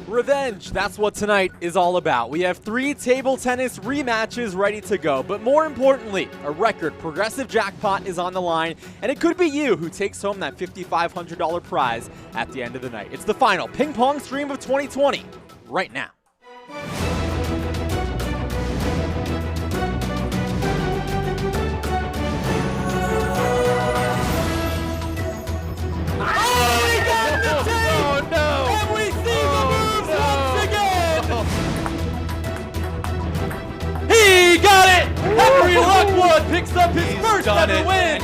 Revenge, that's what tonight is all about. We have 3 table tennis rematches ready to go, but more importantly, a record progressive jackpot is on the line, and it could be you who takes home that $5,500 prize at the end of the night. It's the final ping pong stream of 2020 right now. He got it! Henry Lockwood picks up his first ever win!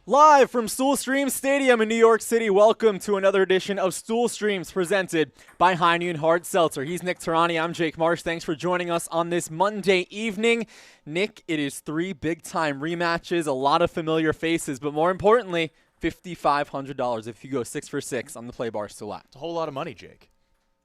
Live from Stool Streams Stadium in New York City, welcome to another edition of Stool Streams presented by High Noon Hard Seltzer. He's Nick Tarani, I'm Jake Marsh. Thanks for joining us on this Monday evening. Nick, it is 3 big-time rematches, a lot of familiar faces, but more importantly, $5,500 if you go 6 for 6 on the play Barstool app. It's a whole lot of money, Jake.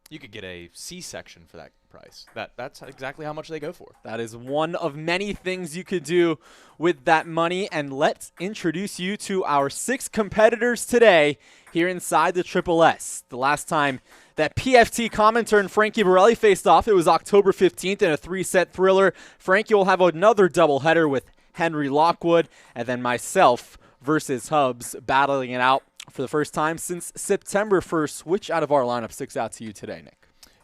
You could get a C-section for that price. That's exactly how much they go for. That is one of many things you could do with that money. And let's introduce you to our 6 competitors today here inside the Triple S. The last time that PFT commenter and Frankie Borelli faced off, it was October 15th in a 3-set thriller. Frankie will have another doubleheader with Henry Lockwood, and then myself versus Hubs battling it out for the first time since September 1st. Which out of our lineup sticks out to you today, Nick?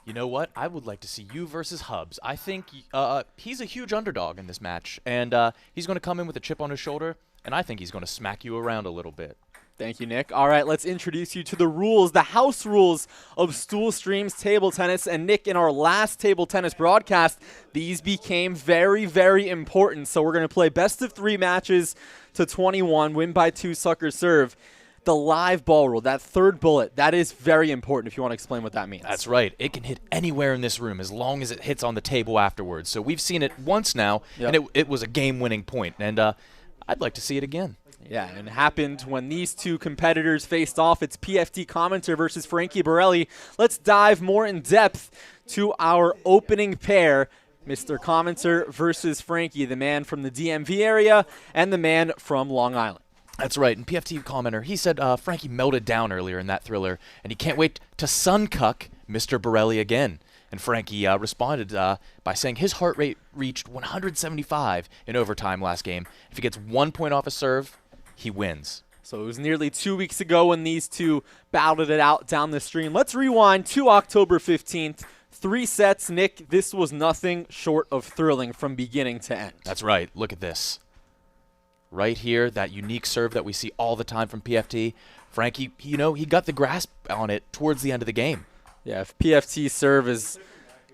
You know what? I would like to see you versus Hubs. I think he's a huge underdog in this match, and he's going to come in with a chip on his shoulder, and I think he's going to smack you around a little bit. Thank you, Nick. All right, let's introduce you to the rules, the house rules of Stool Streams Table Tennis. And Nick, in our last table tennis broadcast, these became very, very important. So we're going to play best of 3 matches to 21, win by 2 sucker serve. The live ball rule, that third bullet, that is very important if you want to explain what that means. That's right. It can hit anywhere in this room as long as it hits on the table afterwards. So we've seen it once now, and it was a game-winning point. And I'd like to see it again. Yeah, and it happened when these 2 competitors faced off. It's PFT commenter versus Frankie Borelli. Let's dive more in depth to our opening pair, Mr. Commenter versus Frankie, the man from the DMV area and the man from Long Island. That's right, and PFT commenter, he said Frankie melted down earlier in that thriller, and he can't wait to sun-cuck Mr. Borelli again. And Frankie responded by saying his heart rate reached 175 in overtime last game. If he gets 1 point off a serve, he wins. So it was nearly 2 weeks ago when these 2 battled it out down the stream. Let's rewind to October 15th. 3 sets, Nick. This was nothing short of thrilling from beginning to end. That's right. Look at this. Right here, that unique serve that we see all the time from PFT. Frankie, he got the grasp on it towards the end of the game. Yeah, if PFT's serve is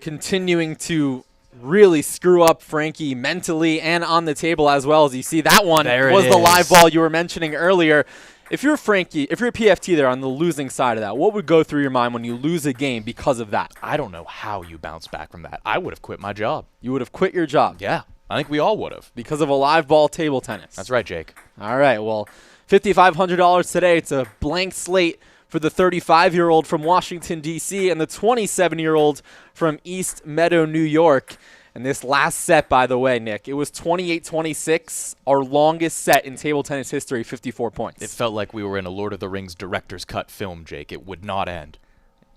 continuing to really screw up Frankie mentally and on the table as well, as you see, that one was the live ball you were mentioning earlier. If you're Frankie, if you're a PFT there on the losing side of that, what would go through your mind when you lose a game because of that? I don't know how you bounce back from that. I would have quit my job. You would have quit your job? Yeah. I think we all would have. Because of a live ball table tennis. That's right, Jake. All right, well, $5,500 today. It's a blank slate for the 35-year-old from Washington, D.C., and the 27-year-old from East Meadow, New York. And this last set, by the way, Nick, it was 28-26, our longest set in table tennis history, 54 points. It felt like we were in a Lord of the Rings director's cut film, Jake. It would not end.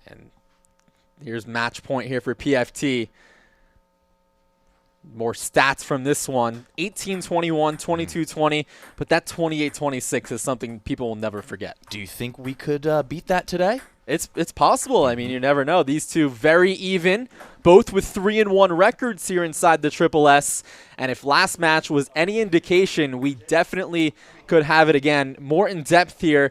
And here's match point here for PFT. More stats from this one, 18-21, 22-20, but that 28-26 is something people will never forget. Do you think we could beat that today? It's possible. I mean, you never know. These 2 very even, both with 3-1 records here inside the Triple S. And if last match was any indication, we definitely could have it again. More in depth here.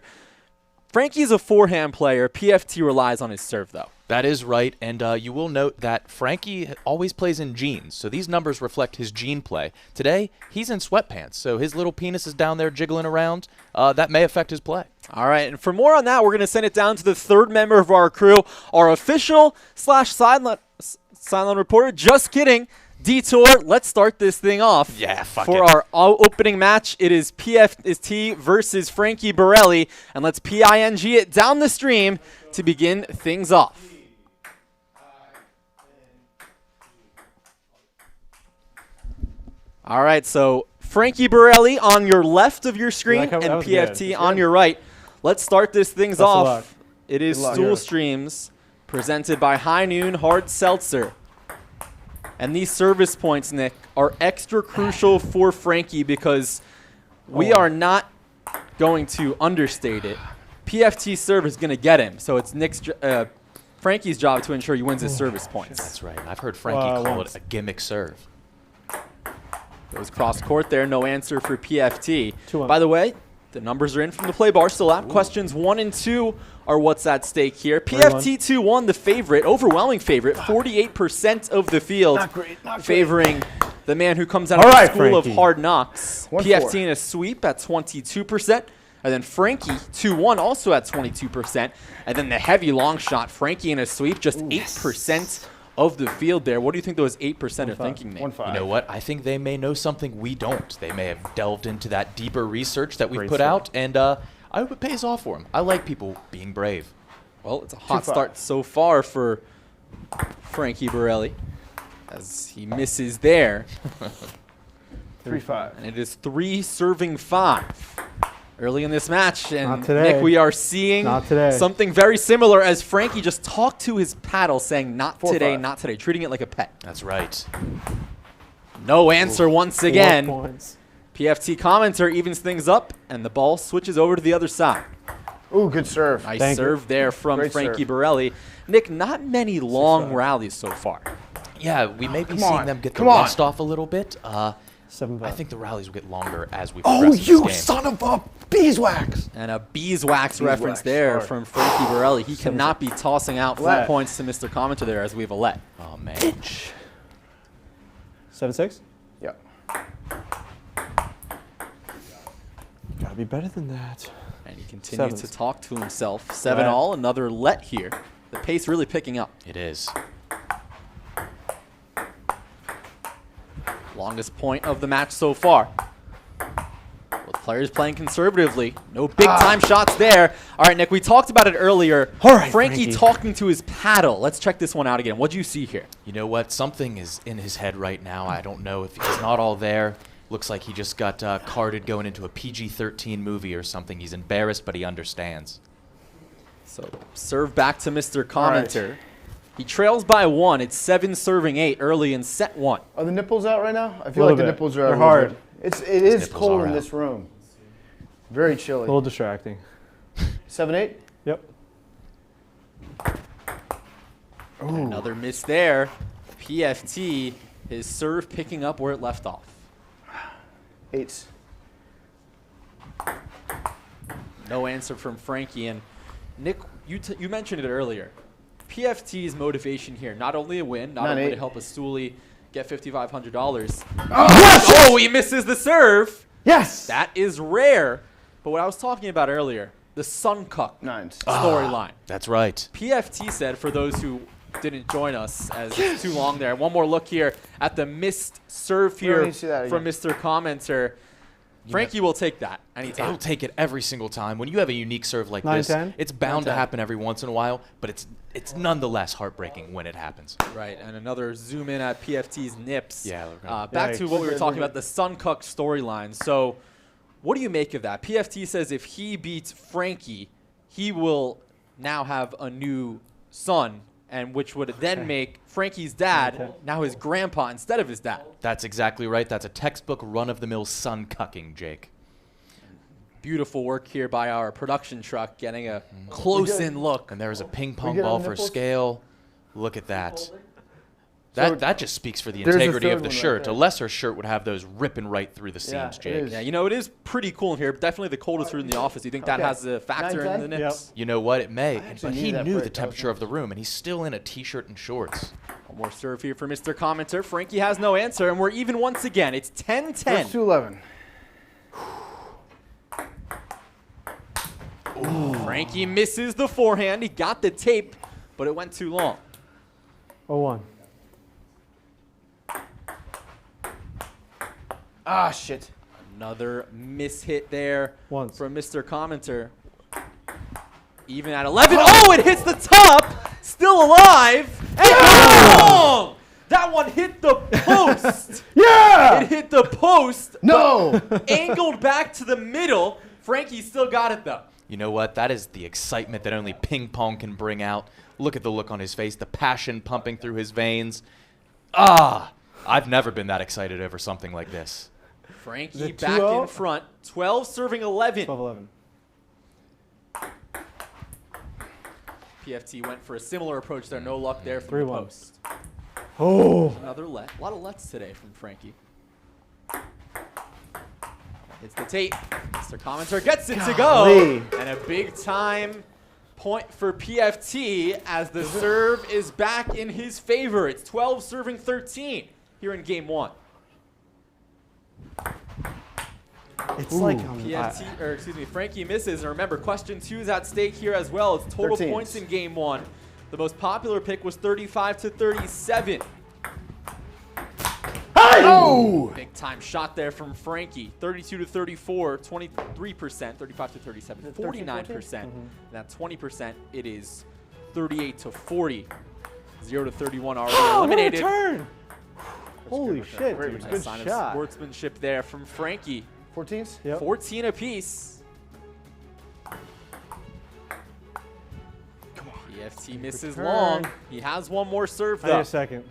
Frankie's a forehand player. PFT relies on his serve, though. That is right, and you will note that Frankie always plays in jeans, so these numbers reflect his jean play. Today, he's in sweatpants, so his little penis is down there jiggling around. That may affect his play. All right, and for more on that, we're going to send it down to the 3rd member of our crew, our official / Silent reporter. Just kidding. Detour. Let's start this thing off. Yeah, fuck For it. our opening match, it is PFT versus Frankie Borelli. And let's PING it down the stream to begin things off. All right, so Frankie Borelli on your left of your screen That and was PFT good. on your right. Let's start this things Best of off. luck. It is Good luck. Stool Yeah. Streams presented by High Noon Hard Seltzer. And these service points, Nick, are extra crucial for Frankie because we are not going to understate it. PFT serve is going to get him, so it's Frankie's job to ensure he wins his service points. That's right. I've heard Frankie call it a gimmick serve. Goes cross court there, no answer for PFT. 2-1. By the way, the numbers are in from the Play Barstool app. Questions 1 and 2 are what's at stake here. PFT 2-1, the favorite, overwhelming favorite, 48% of the field favoring the man who comes out of the school of hard knocks. 1-4. PFT in a sweep at 22%. And then Frankie 2-1 also at 22%. And then the heavy long shot, Frankie in a sweep, just 8% of the field there. What do you think those 8% are thinking, Nick? 1-5. You know what? I think they may know something we don't. They may have delved into that deeper research that we've Great put stuff. out, and I hope it pays off for them. I like people being brave. Well, it's a hot 2-5. start so far for Frankie Borelli as he misses there. 3-5. And it is 3 serving 5 early in this match. And Not today. Nick, we are seeing Not today. something very similar as Frankie just talked to his paddle saying, not 4-5. today, not today, treating it like a pet. That's right. No answer once 4 again. points. PFT commenter evens things up, and the ball switches over to the other side. Ooh, good serve. Nice Thank you. serve there from Great Frankie serve. Borelli. Nick, not many long rallies so far. Yeah, we may be Come seeing on. them get the Come on. rust off a little bit. 7-5. I think the rallies will get longer as we Oh, progress in you this game. son of a beeswax! And a beeswax reference Beeswax, there sorry. from Frankie Borelli. He cannot be tossing out 4 Let. points to Mr. Commenter there as we have a let. Oh, man. 7-6. Yep. Gotta be better than that. And he continues Sevens. to talk to himself. 7-all, another let here. The pace really picking up. It is. Longest point of the match so far. Both players playing conservatively. No big-time shots there. All right, Nick, we talked about it earlier. All right, Frankie Frankie. talking to his paddle. Let's check this one out again. What do you see here? You know what? Something is in his head right now. I don't know if he's not all there. Looks like he just got carded going into a PG-13 movie or something. He's embarrassed, but he understands. So serve back to Mr. Commenter. He trails by 1. It's 7 serving 8 early in set 1. Are the nipples out right now? I feel Little like the bit. nipples are They're out. a little hard. bit. It is nipples cold are in out. this room. Very A chilly. little distracting. 7-8. Yep. Another miss there. PFT, his serve picking up where it left off. 8s. No answer from Frankie. And Nick, you mentioned it earlier. PFT's motivation here, not only a win, not only 9-8. to help a stoolie get $5,500. Oh, he misses the serve. Yes. That is rare. But what I was talking about earlier, the Sun Cup 9s. storyline. That's right. PFT said, for those who didn't join us as it's too long there, one more look here at the missed serve We don't here need to see that from again. Mr. Commenter. Frankie will take that I'll anytime. take it every single time. When you have a unique serve like 9-10? this, it's bound to 9-10. happen every once in a while, but it's nonetheless heartbreaking when it happens. Right, and another zoom in at PFT's nips. Yeah, back to Yikes. what we were talking about, the Sun Cup storyline. So what do you make of that? PFT says if he beats Frankie, he will now have a new son, and which would then make Frankie's dad Okay. now his grandpa instead of his dad. That's exactly right. That's a textbook run-of-the-mill son cucking, Jake. Beautiful work here by our production truck, getting a close-in look. And there's a ping pong get ball on for nipples? scale. Look at that. So That just speaks for the there's a integrity of third the one right shirt. there. A lesser shirt would have those ripping right through the Yeah, seams, it Jake. is. Yeah, you know, it is pretty cool in here. Definitely the coldest room in the office. Do you think that Okay. has a factor in the 9-10? nips? You know what? It may. actually But knew he that knew break. the That was temperature of the room, and he's still in a T-shirt and shorts. One more serve here for Mr. Commenter. Frankie has no answer, and we're even once again. It's 10-10. First to 11. Frankie misses the forehand. He got the tape, but it went too long. 0-1. Ah, shit. Another miss hit there Once. from Mr. Commenter. Even at 11. Oh, it hits the top. Still alive. And long. That one hit the post. Yeah! It hit the post. No! Angled back to the middle. Frankie still got it, though. You know what? That is the excitement that only ping pong can bring out. Look at the look on his face, the passion pumping through his veins. I've never been that excited over something like this. Frankie it back 2-0? in front. 12 serving 11. 12-11. PFT went for a similar approach there. No luck there from the 3-1. post. Oh! Another let. A lot of lets today from Frankie. It's the tape. Mr. Commenter gets it to go. Golly. And a big time point for PFT as the serve is back in his favor. It's 12 serving 13 here in game one. It's like PFT, or excuse me, Frankie misses. And remember, question 2 is at stake here as well. It's total 13. points in game one. The most popular pick was 35 to 37. Oh! Big time shot there from Frankie. 32 to 34, 23%, 35 to 37, 49%. That 20%, it is 38 to 40. 0 to 31 already eliminated. Return! Holy shit, Great dude. return. Good Nice sign of shot. sportsmanship there from Frankie. 14s? Yep. 14 apiece. Come on. PFT misses return. long. He has one more serve I need though. a second.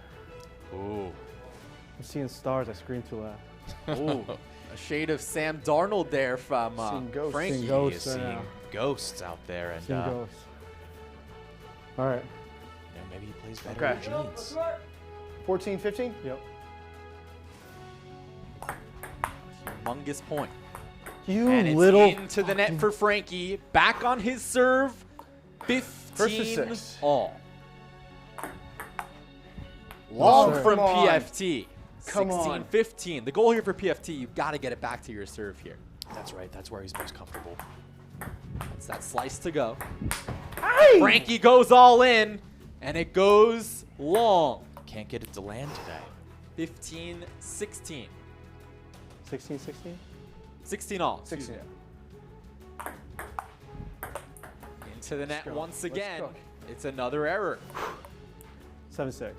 Ooh. I'm seeing stars. I screamed too loud. Ooh, a shade of Sam Darnold there from Seeing ghosts. Frankie. Seeing He ghosts is right seeing now. ghosts out there, and Seeing ghosts. All right. maybe he plays better Okay. with jeans. 14, 15? Yep. Humongous point. You And it's little. into the net for Frankie. Back on his serve. 15 6. all. Long sir. from Come on. PFT. Come 16, on. 15. The goal here for PFT, you've got to get it back to your serve here. That's right. That's where he's most comfortable. It's that slice to go. Frankie goes all in, and it goes long. Can't get it to land today. 15, 16. 16, 16? 16 all. excuse 16. me. Into the net go. once Let's again. cook. It's another error. 7-6.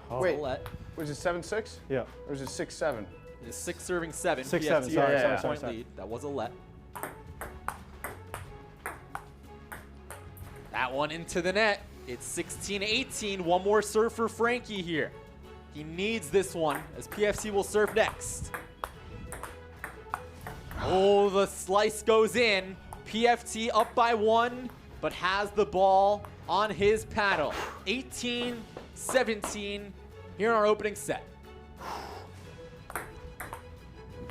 Oh. Wait. Let. Was it 7-6? Yeah. Or was it 6-7? It's 6 serving 7. 6-7, PFT sorry, sorry, has a sorry, point sorry. lead. That was a let. That one into the net. It's 16-18. One more serve for Frankie here. He needs this one as PFT will serve next. Oh, the slice goes in. PFT up by 1, but has the ball on his paddle. 18-17 here in our opening set.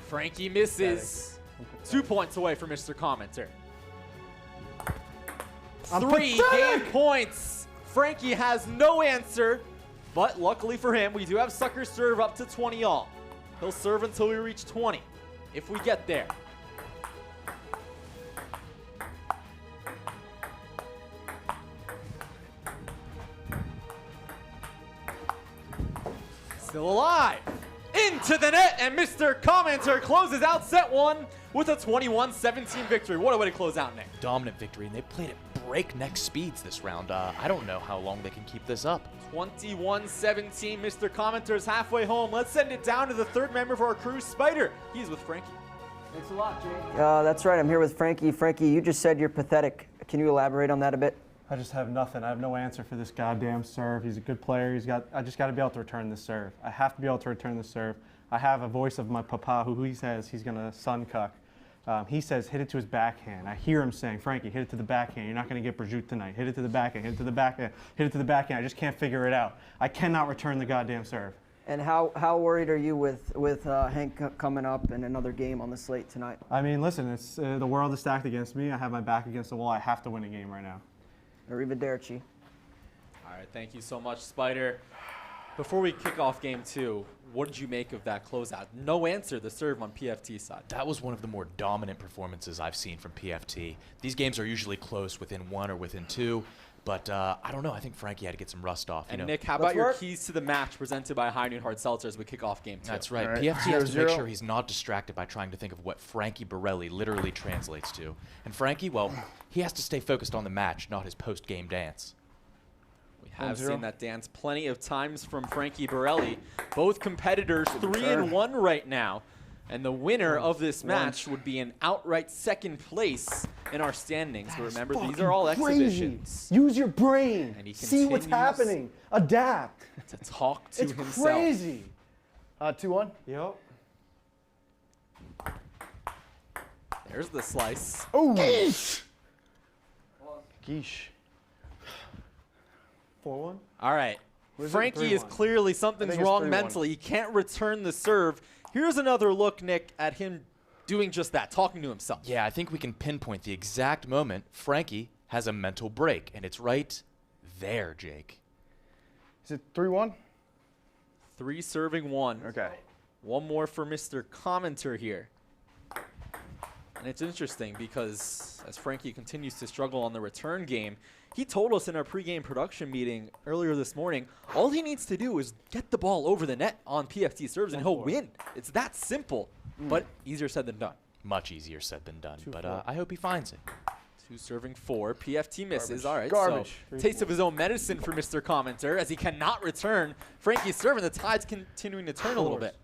Frankie misses. 2 points away from Mr. Commenter. I'm 3 pathetic. game points. Frankie has no answer, but luckily for him, we do have sucker serve up to 20 all. He'll serve until we reach 20, if we get there. Still alive. Into the net, and Mr. Commenter closes out set 1 with a 21-17 victory. What a way to close out, Nick. Dominant victory, and they played at breakneck speeds this round. I don't know how long they can keep this up. 21-17, Mr. Commenter's halfway home. Let's send it down to the third member of our crew, Spider. He's with Frankie. Thanks a lot, Jake. That's right. I'm here with Frankie. Frankie, you just said you're pathetic. Can you elaborate on that a bit? I just have nothing. I have no answer for this goddamn serve. He's a good player. I just got to be able to return this serve. I have to be able to return this serve. I have a voice of my papa who he says he's going to sun cuck. He says hit it to his backhand. I hear him saying, Frankie, hit it to the backhand. You're not going to get prosciutto tonight. Hit it to the backhand. Hit it to the backhand. Hit it to the backhand. I just can't figure it out. I cannot return the goddamn serve. And how worried are you with Hank coming up and another game on the slate tonight? I mean, listen, it's the world is stacked against me. I have my back against the wall. I have to win a game right now. Arrivederci. All right, thank you so much, Spider. Before we kick off game 2, what did you make of that closeout? No answer, the serve on PFT side. That was one of the more dominant performances I've seen from PFT. These games are usually close within 1 or within 2. But I don't know. I think Frankie had to get some rust off. And you know. Nick, how Let's about your work. keys to the match presented by High Noon Hard Seltzer as we kick off game 2? That's right. All right. PFT has to make 0-0. sure he's not distracted by trying to think of what Frankie Borelli literally translates to. And Frankie, well, he has to stay focused on the match, not his post-game dance. We have 1-0. seen that dance plenty of times from Frankie Borelli. Both competitors 3-1 right now. And the winner of this match would be in outright second place in our standings. But remember, these are all exhibitions. Use your brain. And he See what's continues happening. Adapt. To talk to It's himself. crazy. 2-1. Yep. There's the slice. Oh. Geesh. 4-1. All right. What is it? Frankie is 3-1. clearly something's I think it's wrong 3-1. mentally. He can't return the serve. Here's another look, Nick, at him doing just that, talking to himself. Yeah, I think we can pinpoint the exact moment Frankie has a mental break, and it's right there, Jake. Is it 3-1? 3 serving 1. Okay. One more for Mr. Commenter here. And it's interesting because as Frankie continues to struggle on the return game, he told us in our pregame production meeting earlier this morning, all he needs to do is get the ball over the net on PFT serves and he'll win. It's that simple, but easier said than done. Much easier said than done, but I hope he finds it. 2 serving 4. PFT misses. Garbage. All right. Garbage. So taste of his own medicine for Mr. Commenter as he cannot return. Frankie's serving. The tide's continuing to turn a little bit.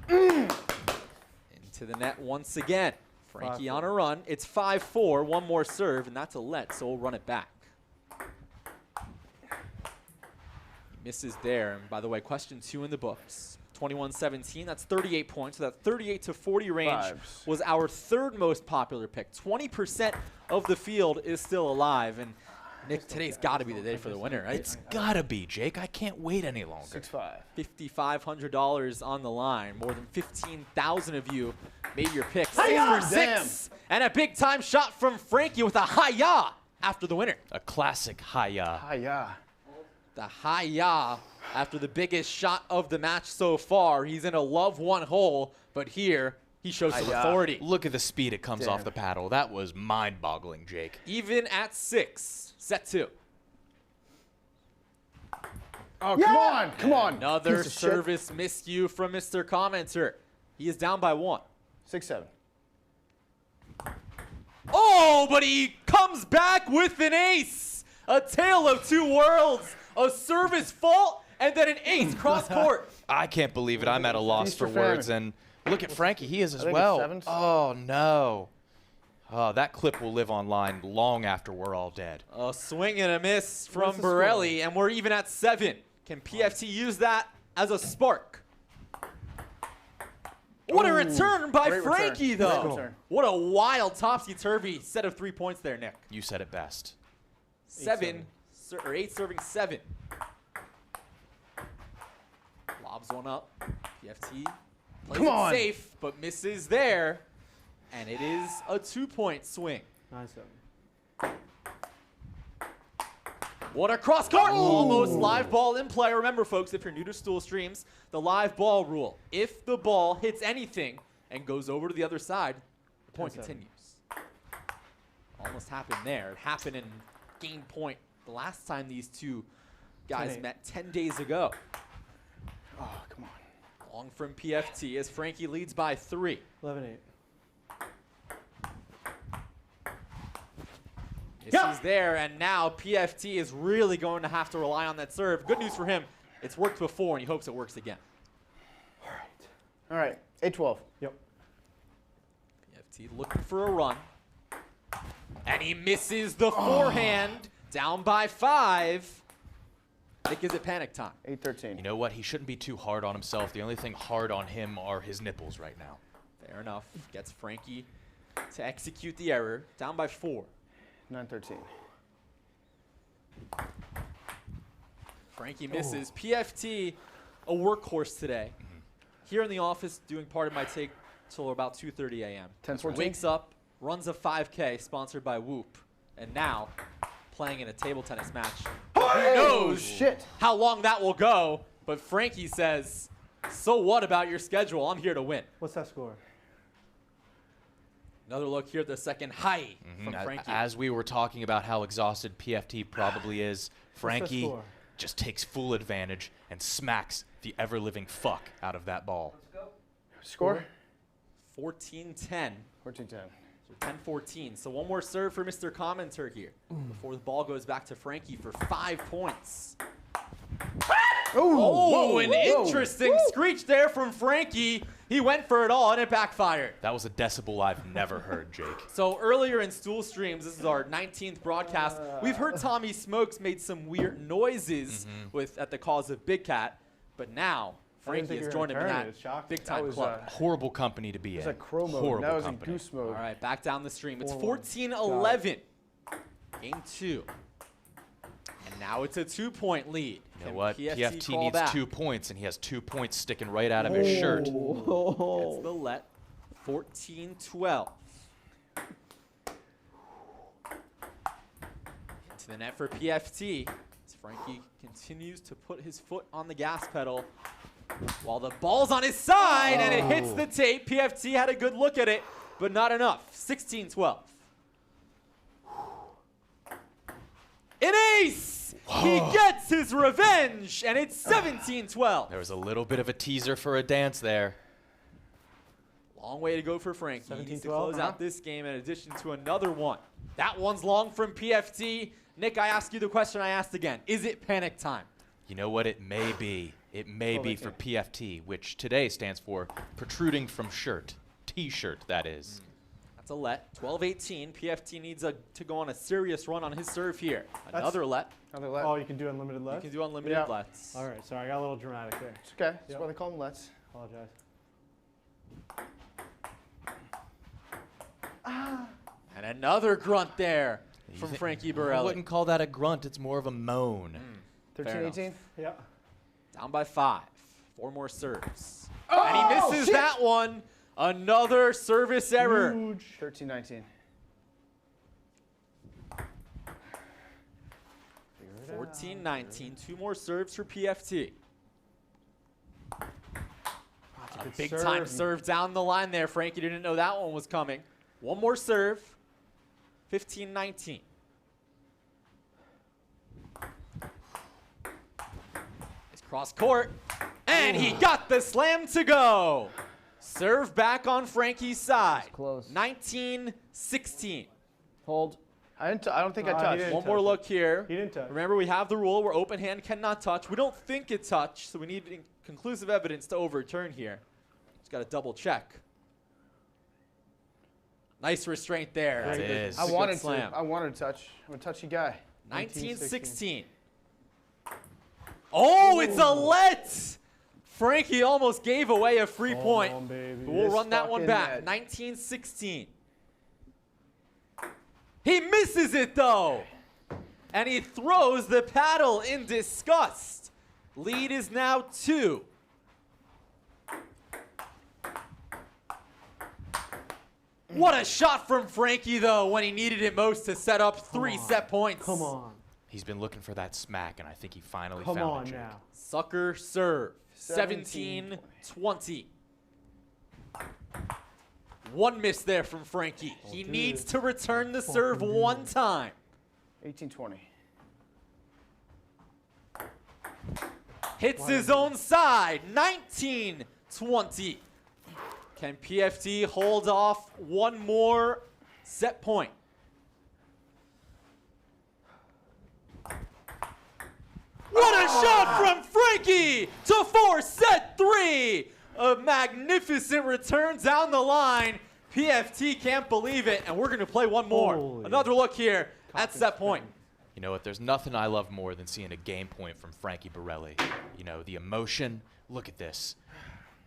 Into the net once again. Frankie 5-4. on a run. It's 5-4. One more serve, and that's a let, so we'll run it back. He misses there. And by the way, question 2 in the books. 21-17. That's 38 points. So that 38 to 40 range Fives. was our 3rd most popular pick. 20% of the field is still alive. And Nick, today's got to be the day for the winner, right? It's gotta be, Jake. I can't wait any longer. 6-5. $5,500 on the line. More than 15,000 of you made your pick. 6 Hi-ya! for 6. And a big time shot from Frankie with a hi-ya after the winner. A classic hi-ya. Yeah. The hi-ya after the biggest shot of the match so far. He's in a love one hole, but here he shows some Hi-ya. authority. Look at the speed it comes Damn. off the paddle. That was mind-boggling, Jake. Even at 6. Set 2. Oh, come on. Come on. Another Piece of shit. service miscue from Mr. Commenter. He is down by 1. 6-7. Oh, but he comes back with an ace. A tale of 2 worlds. A service fault and then an ace cross court. I can't believe it. I'm at a loss Feast for or famine. words. And look at Frankie. He is as think it's well. sevens. Oh, no. Oh, that clip will live online long after we're all dead. A swing and a miss from the Borelli, and we're even at 7. Can PFT use that as a spark? What a return by Great return. Frankie, Great though. return. What a wild topsy-turvy set of 3 points there, Nick. You said it best. 7, or 8 serving 7. Lobs one up. PFT plays Come it on. safe, but misses there. And it is a 2-point swing. 9-7. What a cross court! Almost live ball in play. Remember, folks, if you're new to Stool Streams, the live ball rule. If the ball hits anything and goes over to the other side, the point 10-7. continues. Almost happened there. It happened in game point the last time these two guys 10-8. met 10 days ago. Oh, come on. Long from PFT as Frankie leads by 3. 11-8. He's there, and now PFT is really going to have to rely on that serve. Good news for him. It's worked before, and he hopes it works again. All right. 8-12. Yep. PFT looking for a run. And he misses the forehand. Down by 5. Nick, is it panic time? 8-13. You know what? He shouldn't be too hard on himself. The only thing hard on him are his nipples right now. Fair enough. Gets Frankie to execute the error. Down by 4. 9-13. Frankie misses. PFT, a workhorse today. Here in the office, doing part of my take till about 2:30 a.m. 10-14. Wakes up, runs a 5K, sponsored by Whoop, and now playing in a table tennis match. Who knows shit. how long that will go? But Frankie says, "So what about your schedule? I'm here to win." What's that score? Another look here at the second high from Frankie. As we were talking about how exhausted PFT probably is, Frankie score? just takes full advantage and smacks the ever-living fuck out of that ball. Score? 14-10. 14-10. So 10-14. So one more serve for Mr. Commenter here before the ball goes back to Frankie for 5 points. Oh, an interesting screech there from Frankie. He went for it all, and it backfired. That was a decibel I've never heard, Jake. So earlier in Stool Streams, this is our 19th broadcast, we've heard Tommy Smokes made some weird noises at the cause of Big Cat, but now Frankie has joined him in that big-time club. Horrible company to be in. It was like crow mode. Horrible That was company. in goose mode. All right, back down the stream. It's 4-1. 14-11. Game 2. And now it's a 2-point lead. You know what? PFT call needs back? 2 points, and he has 2 points sticking right out of his shirt. Gets the let. 14-12. Into the net for PFT. As Frankie continues to put his foot on the gas pedal while the ball's on his side, and it hits the tape. PFT had a good look at it, but not enough. 16-12. An ace! He gets his revenge, and it's 17-12. There was a little bit of a teaser for a dance there. Long way to go for Frankie. He needs to 17-12, close out this game in addition to another one. That one's long from PFT. Nick, I ask you the question I asked again. Is it panic time? You know what? It may be. It may be for PFT, which today stands for protruding from shirt. T-shirt, that is. That's a let. 12-18. PFT needs to go on a serious run on his serve here. Another let. Another let. Oh, you can do unlimited You left? can do unlimited Yeah. lets. All right, sorry, I got a little dramatic there. It's okay. That's Yep. why they call them lets. Apologize. And another grunt there from Frankie I Borelli. wouldn't call that a grunt. It's more of a moan. 13-18. Yeah. Down by 5. 4 more serves. And he misses that one. Another service error. Huge. 13-19. 14-19. 2 more serves for PFT. A big time serve down the line there. Frankie didn't know that one was coming. One more serve. 15-19. It's cross court. And he got the slam to go. Serve back on Frankie's side. Close. 19-16. Hold. I don't think I he touched. didn't. One more look here. He didn't touch. Remember, we have the rule where open hand cannot touch. We don't think it touched, so we need conclusive evidence to overturn here. Just got to double check. Nice restraint there. That is. I Good wanted slam. to. I wanted to touch. I'm a touchy guy. 19-16. Oh, it's a let! Frankie almost gave away a free point. on, baby. But we'll This run that one fucking back. net. 19-16. He misses it, though. And he throws the paddle in disgust. Lead is now 2. What a shot from Frankie, though, when he needed it most to set up 3 set points. Come on. He's been looking for that smack, and I think he finally Come found on it, Jake. now. Sucker serve. 17-20. 17-20. One miss there from Frankie. He needs to return the serve one time. 18-20. Hits his own side. 19-20. Can PFT hold off one more set point? What a shot from Frankie to force set 3. A magnificent return down the line. PFT can't believe it, and we're going to play one more. Holy Another look here at set point. You know what? There's nothing I love more than seeing a game point from Frankie Borelli. You know, the emotion. Look at this.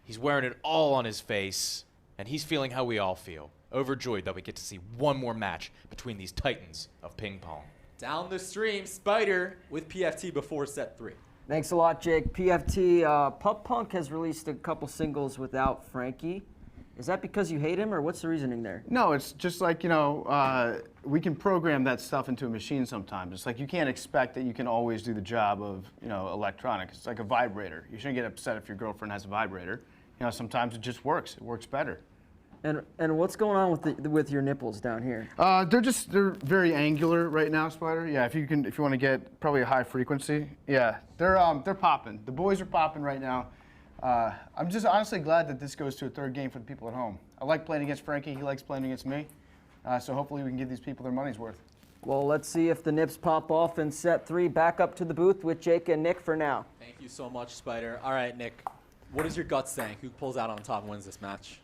He's wearing it all on his face, and he's feeling how we all feel. Overjoyed that we get to see one more match between these titans of ping pong. Down the stream, Spider with PFT before set 3. Thanks a lot, Jake. PFT, Pup Punk has released a couple singles without Frankie. Is that because you hate him, or what's the reasoning there? No, it's just like, we can program that stuff into a machine sometimes. It's like you can't expect that you can always do the job of, electronics. It's like a vibrator. You shouldn't get upset if your girlfriend has a vibrator. Sometimes it just works. It works better. And what's going on with your nipples down here? They're very angular right now, Spider. Yeah, if you want to get probably a high frequency. Yeah, they're popping. The boys are popping right now. I'm just honestly glad that this goes to a third game for the people at home. I like playing against Frankie. He likes playing against me. So hopefully we can give these people their money's worth. Well, let's see if the nips pop off in set 3. Back up to the booth with Jake and Nick for now. Thank you so much, Spider. All right, Nick, what is your gut saying? Who pulls out on top and wins this match?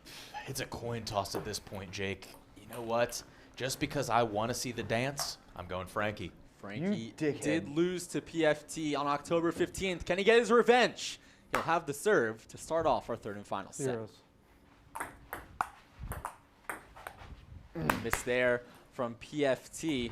It's a coin toss at this point, Jake. You know what? Just because I want to see the dance, I'm going Frankie. Frankie did lose to PFT on October 15th. Can he get his revenge? He'll have the serve to start off our third and final set. Miss there from PFT.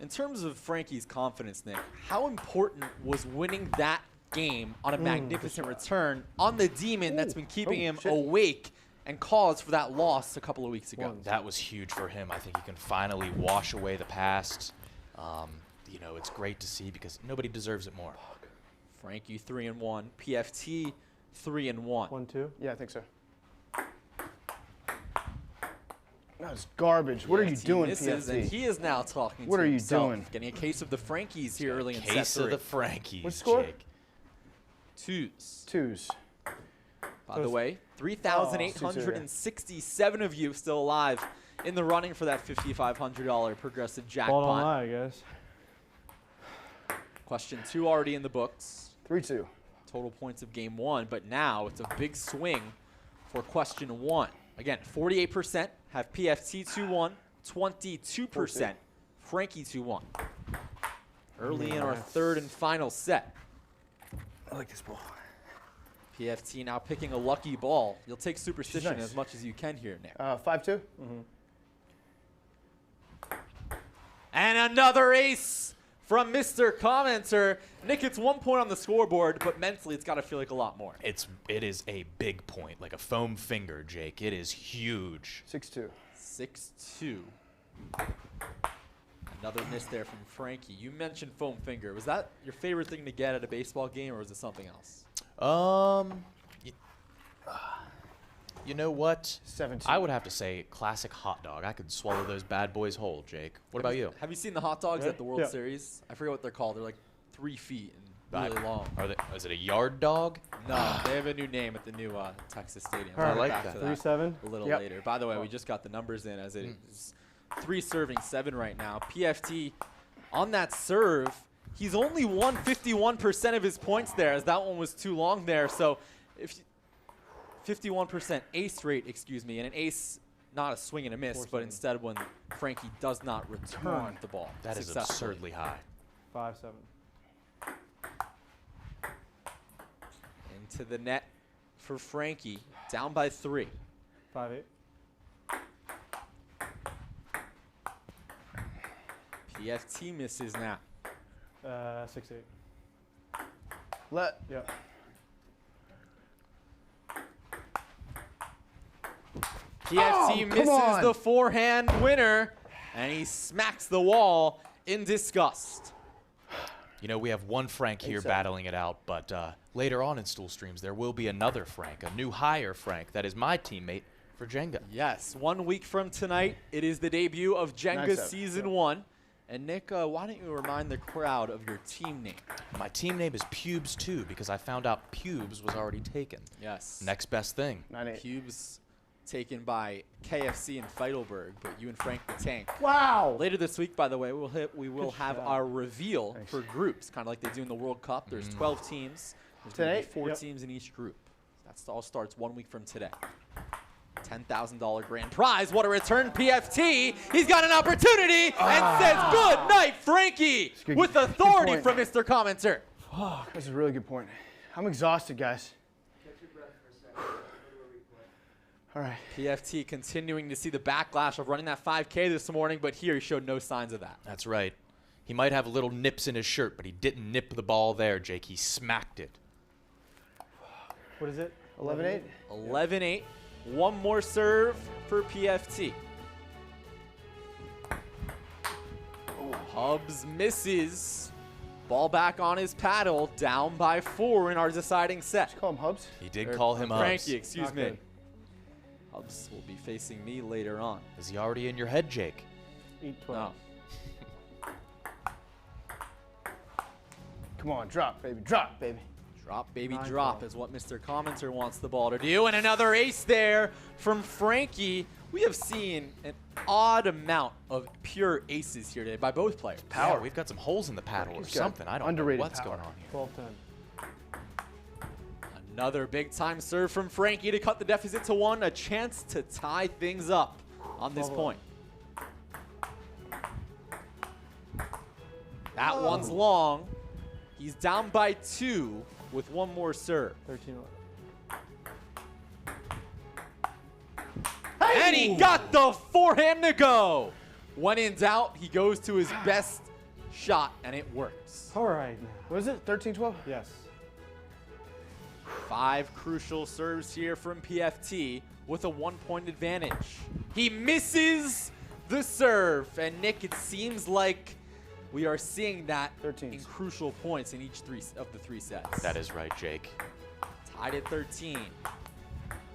In terms of Frankie's confidence, Nick, how important was winning that game on a magnificent return on the demon that's been keeping him awake and cause for that loss a couple of weeks ago? That was huge for him. I think he can finally wash away the past. You know, it's great to see because nobody deserves it more. Frankie 3-1, PFT 3-1. 1-2. Yeah, I think so. That's garbage. What are you doing, misses, PFT? and he is now talking What to are you himself, doing? getting a case of the Frankies here early in set 3. Case of the Frankies, What's the score? Jake. Twos. By the way, 3,867 of you still alive in the running for that $5,500 progressive Ball don't jackpot. lie, I guess. Question 2 already in the books. 3-2. Total points of game 1, but now it's a big swing for question 1. Again, 48% have PFT 2-1, 22% Frankie 2-1. Early in our third and final set. I like this ball. PFT now picking a lucky ball. You'll take superstition nice. as much as you can here, Nick. 5-2. And another ace from Mr. Commenter. Nick, it's 1 point on the scoreboard, but mentally it's got to feel like a lot more. It is a big point, like a foam finger, Jake. It is huge. 6-2. 6-2. Another miss there from Frankie. You mentioned foam finger. Was that your favorite thing to get at a baseball game, or was it something else? You know what? 7-2. I would have to say classic hot dog. I could swallow those bad boys whole, Jake. What about you? Have you seen the hot dogs Yeah. at the World Yeah. Series? I forget what they're called. They're like 3 feet and really long. Is it a yard dog? No, they have a new name at the new Texas Stadium. I We'll like get back that. to 3-7. a little Yep. later. By the way, we just got the numbers in as it is 3 serving 7 right now. PFT on that serve, he's only won 51% of his points there, as that one was too long there. So if 51% ace rate, excuse me, and an ace, not a swing and a miss, but instead when Frankie does not return the ball. That is successfully. absurdly high. 5-7. Into the net for Frankie, down by 3. 5-8. PFT misses now. 6-8. Yeah. PFT come misses on. the forehand winner, and he smacks the wall in disgust. You know, we have one Frank here 8-7. battling it out, but later on in Stool Streams, there will be another Frank, a new higher Frank. That is my teammate for Jenga. Yes, 1 week from tonight, it is the debut of Jenga Nice. Season 1. And Nick, why don't you remind the crowd of your team name? My team name is Pubes 2 because I found out Pubes was already taken. Yes. Next best thing. 9-8. Cubes taken by KFC in Feidelberg, but you and Frank the Tank. Wow. Later this week, by the way, we will have shot. our reveal for groups, kind of like they do in the World Cup. There's 12 teams. There's going to be Today? 4 Yep. teams in each group. That all starts 1 week from today. $10,000 grand prize. What a return, PFT. He's got an opportunity and says good night, Frankie, good- with good authority point. from Mr. Commenter. That's a really good point. I'm exhausted, guys. All right. PFT continuing to see the backlash of running that 5K this morning, but here he showed no signs of that. That's right. He might have little nips in his shirt, but he didn't nip the ball there, Jake. He smacked it. What is it? 11-8. 11-8. One more serve for PFT. Hubs misses. Ball back on his paddle, down by 4 in our deciding set. Call him Hubs. He did Or call him up. Frankie, excuse Not me. good. Hobbs will be facing me later on. Is he already in your head, Jake? Eat 12. No. Come on, drop, baby. Drop, baby. Drop, baby, 9-12. drop is what Mr. Commenter wants the ball to do. And another ace there from Frankie. We have seen an odd amount of pure aces here today by both players. Power. Yeah, we've got some holes in the paddle or He's got something. I don't underrated know what's power. going on here. 12-10. Another big-time serve from Frankie to cut the deficit to 1. A chance to tie things up on this point. That one's long. He's down by 2 with one more serve. 13-11. And he got the forehand to go. When in doubt, he goes to his best shot, and it works. All right now. What is it? 13-12? Yes. 5 crucial serves here from PFT with a 1-point advantage. He misses the serve, and Nick, it seems like we are seeing that 13. in crucial points in each of the 3 sets. That is right, Jake. Tied at 13.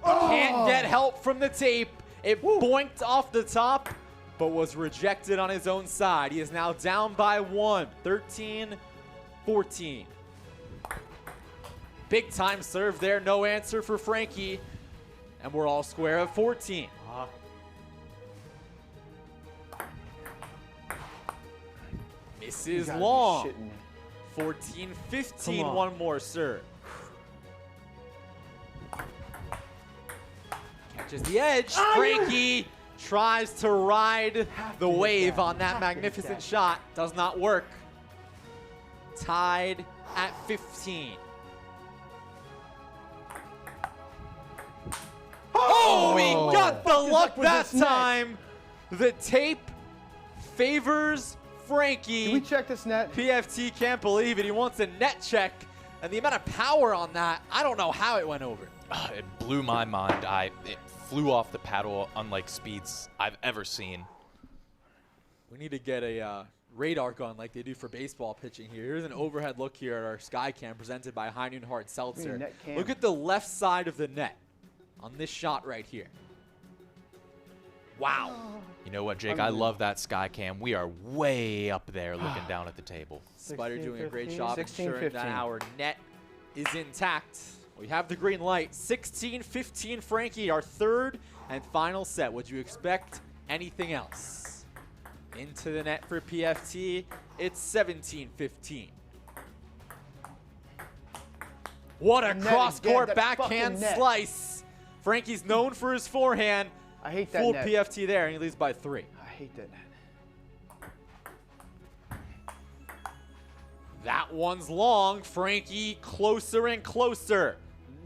Can't get help from the tape. It boinked off the top, but was rejected on his own side. He is now down by 1, 13-14. Big time serve there, no answer for Frankie. And we're all square at 14. Misses gotta be long. shitting me. 14-15, Come on. one more serve. Catches the edge. Frankie tries to ride the wave on that magnificent shot. Does not work. Tied at 15. Oh, he got the luck with that this net? time. The tape favors Frankie. Can we check this net? PFT can't believe it. He wants a net check. And the amount of power on that, I don't know how it went over. It blew my mind. It flew off the paddle unlike speeds I've ever seen. We need to get a radar gun like they do for baseball pitching here. Here's an overhead look here at our Sky Cam presented by High Noon Hard Seltzer. net cam. Look at the left side of the net on this shot right here. Wow. You know what, Jake? I love that sky cam. We are way up there looking down at the table. Spider 16, doing a great 15, job 16, ensuring that 15. our net is intact. We have the green light. 16-15 Frankie, our third and final set. Would you expect anything else? Into the net for PFT. It's 17-15. What a Net again, cross-court that backhand fucking net. slice. Frankie's known for his forehand. I hate that Fooled net. PFT there, and he leads by 3. I hate that net. That one's long. Frankie closer and closer.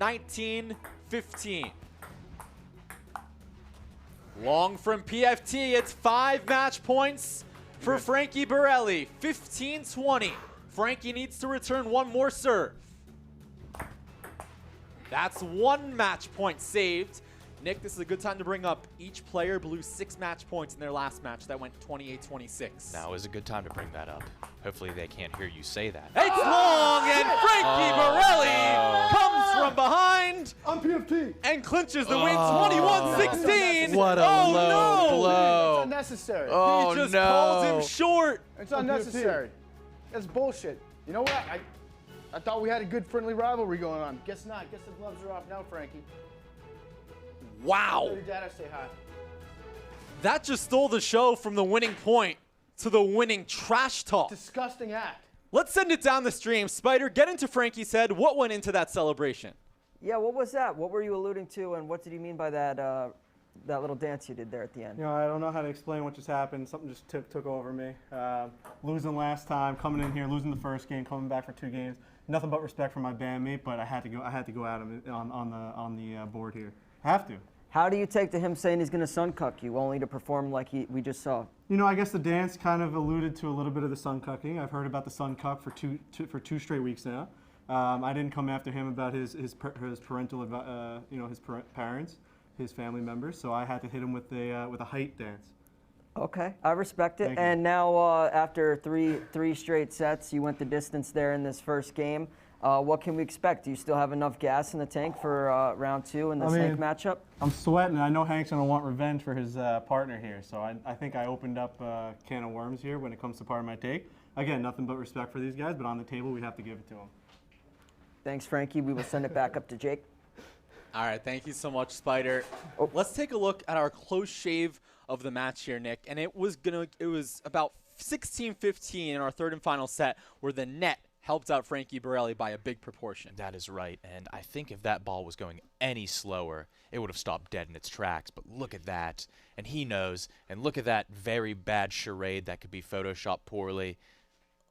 19-15. Long from PFT. It's 5 match points for Frankie Borelli. 15-20. Frankie needs to return one more serve. That's 1 match point saved. Nick, this is a good time to bring up each player blew 6 match points in their last match. That went 28-26. Now is a good time to bring that up. Hopefully they can't hear you say that. It's long, and Frankie Borelli comes from behind I'm PFT. and clinches the win 21-16. What a oh, low no. blow. It's unnecessary. Oh, He just no. calls him short. It's unnecessary. That's bullshit. You know what? I thought we had a good friendly rivalry going on. Guess not. Guess the gloves are off now, Frankie. Tell Wow. your dad I say hi. That just stole the show from the winning point to the winning trash talk. Disgusting act. Let's send it down the stream. Spider, get into Frankie's head. What went into that celebration? Yeah, what was that? What were you alluding to, and what did you mean by that that little dance you did there at the end? You know, I don't know how to explain what just happened. Something just took over me. Losing last time, coming in here, losing the first game, coming back for 2 games. Nothing but respect for my bandmate, but I had to go at him on the board here. I have to. How do you take to him saying he's going to sun cuck you, only to perform like we just saw? You know, I guess the dance kind of alluded to a little bit of the sun cucking. I've heard about the sun cuck for two straight weeks now. I didn't come after him about his parental, his parents, his family members. So I had to hit him with a height dance. Okay, I respect it. Thank you. And now after three straight sets, you went the distance there in this first game. What can we expect? Do you still have enough gas in the tank for round 2 in this Hank matchup? I'm sweating. I know Hank's going to want revenge for his partner here. So I think I opened up a can of worms here when it comes to part of my take. Again, nothing but respect for these guys, but on the table, we have to give it to them. Thanks, Frankie. We will send it back up to Jake. All right, thank you so much, Spider. Let's take a look at our close shave of the match here, Nick. And it was about 16-15 in our third and final set where the net helped out Frankie Borelli by a big proportion. That is right, and I think if that ball was going any slower, it would have stopped dead in its tracks. But look at that, and he knows, and look at that very bad charade that could be photoshopped poorly.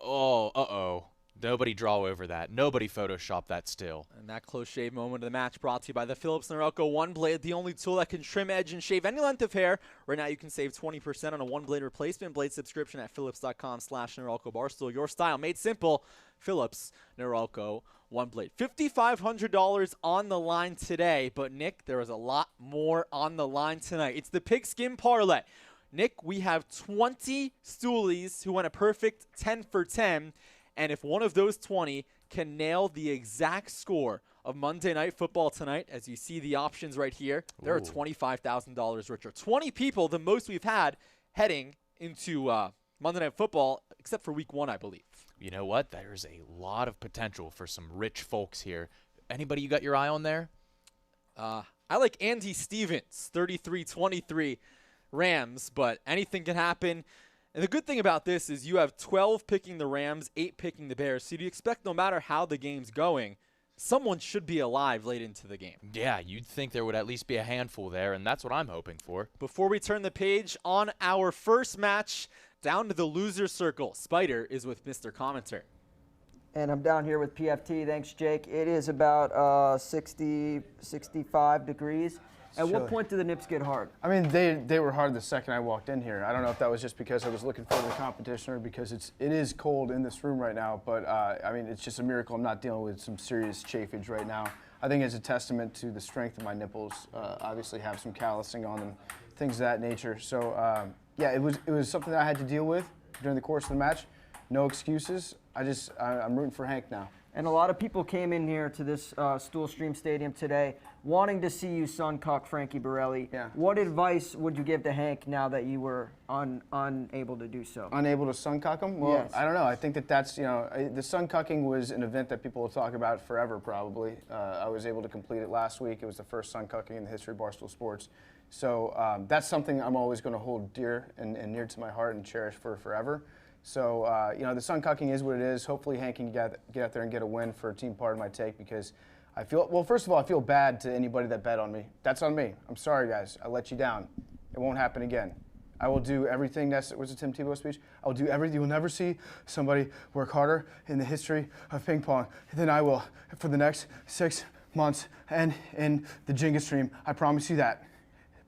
Oh, uh-oh. Nobody draw over that. Nobody Photoshop that still. And that close shave moment of the match brought to you by the Philips Norelco One Blade, the only tool that can trim, edge, and shave any length of hair. Right now you can save 20% on a One Blade replacement blade subscription at philips.com/Norelco Barstool. Your style made simple. Philips Norelco One Blade. $5,500 on the line today. But Nick, there is a lot more on the line tonight. It's the Pigskin Parlay. Nick, we have 20 stoolies who went a perfect 10 for 10. And if one of those 20 can nail the exact score of Monday Night Football tonight, as you see the options right here, there are $25,000 richer. 20 people, the most we've had heading into Monday Night Football, except for week 1, I believe. You know what? There's a lot of potential for some rich folks here. Anybody you got your eye on there? I like Andy Stevens, 33-23 Rams, but anything can happen. And the good thing about this is you have 12 picking the Rams, 8 picking the Bears. So you expect no matter how the game's going, someone should be alive late into the game. Yeah, you'd think there would at least be a handful there, and that's what I'm hoping for. Before we turn the page on our first match, down to the loser circle, Spider is with Mr. Commenter. And I'm down here with PFT. Thanks, Jake. It is about 60, 65 degrees. At what point do the nips get hard? I mean, they were hard the second I walked in here. I don't know if that was just because I was looking forward to the competition or because it is cold in this room right now. But, I mean, it's just a miracle I'm not dealing with some serious chafage right now. I think it's a testament to the strength of my nipples. Obviously have some callousing on them, things of that nature. So, yeah, it was something that I had to deal with during the course of the match. No excuses. I'm rooting for Hank now. And a lot of people came in here to this Stool Stream Stadium today wanting to see you suncock Frankie Borelli. Yeah. What advice would you give to Hank now that you were unable to do so? Unable to suncock him? Well, Yes. I don't know. I think that's, the suncucking was an event that people will talk about forever, probably. I was able to complete it last week. It was the first suncucking in the history of Barstool Sports. So that's something I'm always going to hold dear and near to my heart and cherish for forever. So, the suncucking is what it is. Hopefully Hank can get out there and get a win for Team Part of My Take because I feel, well, first of all, I feel bad to anybody that bet on me. That's on me. I'm sorry, guys. I let you down. It won't happen again. I will do everything what's the Tim Tebow speech? I will do everything. You will never see somebody work harder in the history of ping pong than I will for the next 6 months and in the Jenga stream. I promise you that.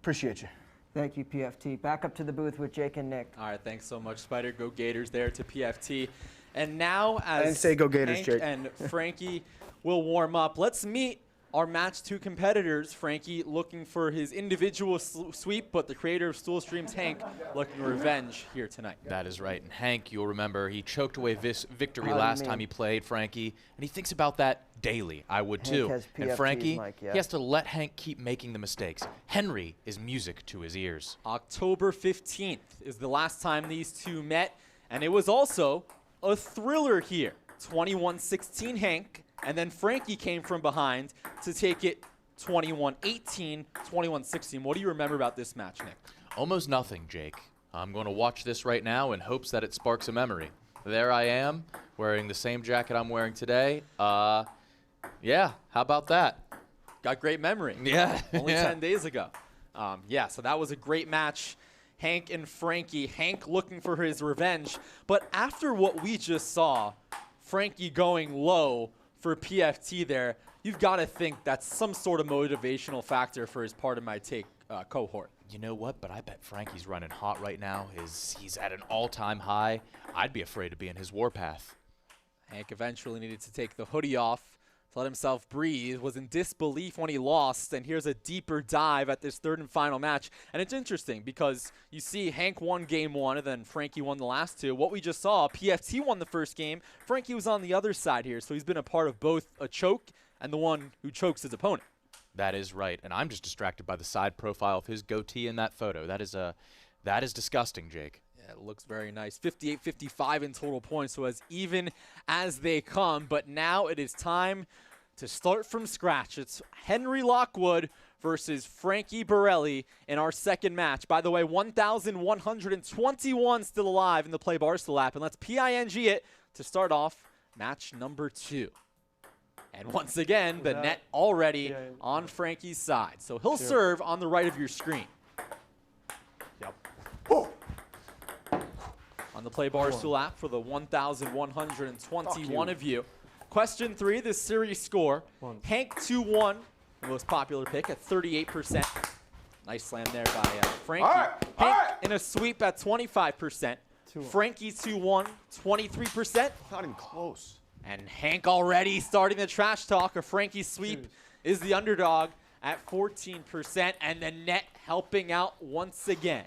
Appreciate you. Thank you, PFT. Back up to the booth with Jake and Nick. All right, thanks so much, Spider. Go Gators there to PFT. And now as I didn't say go Gators, Hank Jake. and Frankie will warm up, let's meet our match 2 competitors. Frankie looking for his individual sweep, but the creator of Stool Streams, Hank, looking for revenge here tonight. That is right. And Hank, you'll remember, he choked away victory How do you last mean? time he played Frankie, and he thinks about that daily. I would too. has And PFTs, Frankie, Mike, yeah. he has to let Hank keep making the mistakes. Henry is music to his ears. October 15th is the last time these two met, and it was also a thriller here. 21-16 Hank, and then Frankie came from behind to take it 21-18, 21-16. What do you remember about this match, Nick? Almost nothing, Jake. I'm going to watch this right now in hopes that it sparks a memory. There I am, wearing the same jacket I'm wearing today. Yeah, how about that? Got great memory. Yeah. Only yeah. 10 days ago. So that was a great match. Hank and Frankie. Hank looking for his revenge. But after what we just saw, Frankie going low for PFT there, you've got to think that's some sort of motivational factor for his Part of My Take cohort. You know what? But I bet Frankie's running hot right now. He's at an all-time high. I'd be afraid to be in his warpath. Hank eventually needed to take the hoodie off to let himself breathe, was in disbelief when he lost, and here's a deeper dive at this third and final match. And it's interesting because you see Hank won game 1 and then Frankie won the last 2. What we just saw, PFT won the first game. Frankie was on the other side here, so he's been a part of both a choke and the one who chokes his opponent. That is right, and I'm just distracted by the side profile of his goatee in that photo. That is disgusting, Jake. Yeah, it looks very nice. 58-55 in total points, so as even as they come. But now it is time to start from scratch. It's Henry Lockwood versus Frankie Borelli in our second match. By the way, 1,121 still alive in the Play Barstool app, and let's PING it to start off match number 2. And once again, the net already on Frankie's side. So he'll serve on the right of your screen. Yep. On the Play Barstool app for the 1,121 of you. Question 3, the series score. Hank 2-1, the most popular pick at 38%. Nice slam there by Frankie. Hank in a sweep at 25%. Frankie 2-1, 23%. Not even close. And Hank already starting the trash talk. A Frankie sweep is the underdog at 14%, and the net helping out once again.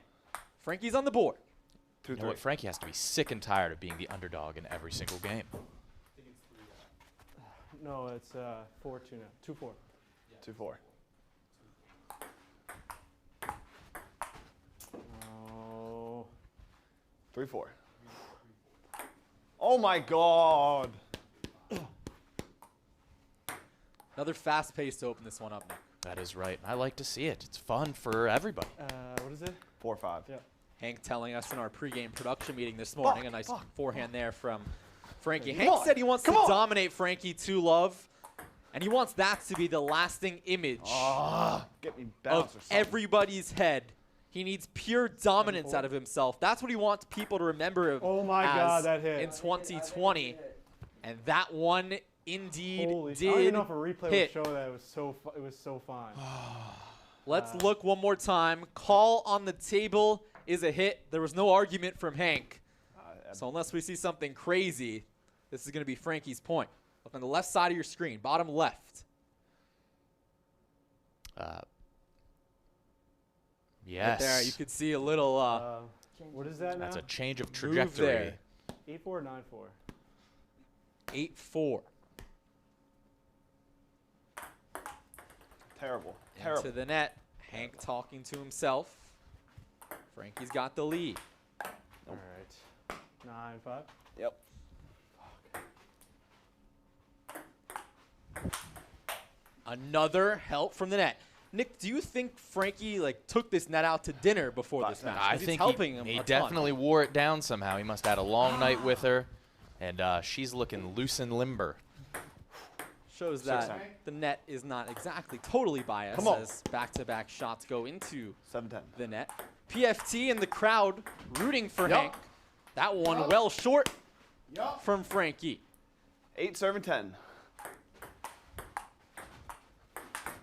Frankie's on the board. You know what? Frankie has to be sick and tired of being the underdog in every single game. No, it's 4-2 now. 2-4. 2-4. Oh. 3-4. Oh my God. Another fast pace to open this one up, Nick. That is right. I like to see it. It's fun for everybody. What is it? 4-5. Yeah. Hank telling us in our pregame production meeting this morning, a nice forehand there from Frankie. Hank said he wants to dominate Frankie to love, and he wants that to be the lasting image Get me bounced or of something. everybody's head. He needs pure dominance out of himself. That's what he wants people to remember of God, that hit. in 2020. And that one indeed Holy, did I don't even know if a replay hit. would show that. It was so fine. Let's look one more time. Call on the table is a hit. There was no argument from Hank. So unless we see something crazy, this is going to be Frankie's point. Look on the left side of your screen, bottom left. Yes. Right there, you could see a little What is that now? That's a change of move trajectory. there. 8-4 or 9-4? 8-4. Terrible. Into Terrible. the net. Hank talking to himself. Frankie's got the lead. All right. 9-5. Yep. Another help from the net. Nick, do you think Frankie took this net out to dinner before this match? 'Cause I it's think helping him he a ton. definitely wore it down somehow. He must have had a long night with her, and she's looking loose and limber. Shows that the net is not exactly totally biased Come on. as back-to-back shots go into 7-10. the net. PFT in the crowd rooting for Hank. That one well short from Frankie. 8 serve and 10.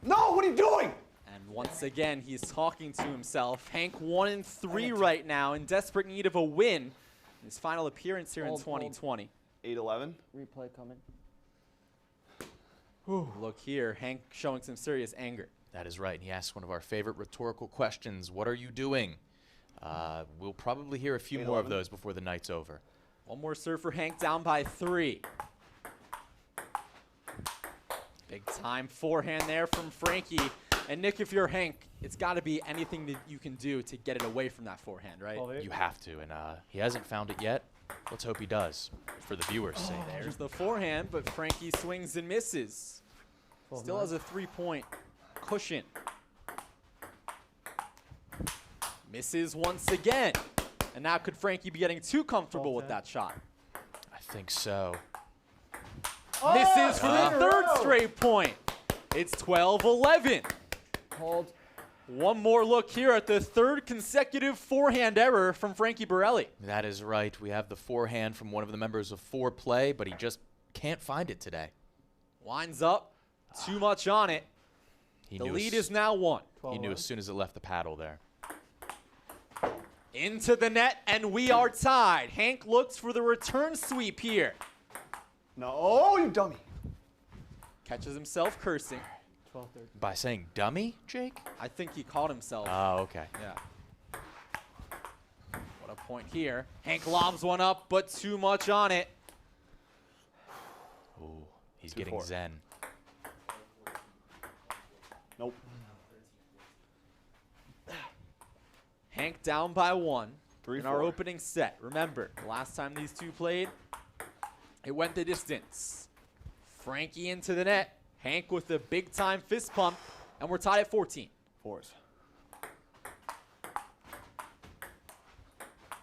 No, what are you doing? And once again, he's talking to himself. Hank 1-3 right now, in desperate need of a win in his final appearance here in 2020. 8-11. Replay coming. Look here, Hank showing some serious anger. That is right. And he asks one of our favorite rhetorical questions. What are you doing? We'll probably hear a few more of those before the night's over. One more serve for Hank, down by 3. Big time forehand there from Frankie. And Nick, if you're Hank, it's got to be anything that you can do to get it away from that forehand, right? You have to, and he hasn't found it yet. Let's hope he does, for the viewers' sake. There's the forehand, but Frankie swings and misses. Still has a 3-point cushion. Misses once again. And now could Frankie be getting too comfortable with that shot? I think so. Misses for the third straight point. It's 12-11. Hold. One more look here at the third consecutive forehand error from Frankie Borelli. That is right. We have the forehand from one of the members of 4Play, but he just can't find it today. Winds up. Too much on it. The lead is now 1. He knew as soon as it left the paddle there. Into the net, and we are tied. Hank looks for the return sweep here. No, you dummy. Catches himself cursing. 12, 13. By saying dummy, Jake? I think he caught himself. Oh, okay. Yeah. What a point here. Hank lobs one up, but too much on it. Ooh, he's 2-4. getting zen. Nope. Hank down by 1 in our 3-4. opening set. Remember, the last time these two played, it went the distance. Frankie into the net. Hank with a big-time fist pump, and we're tied at 14. 4s.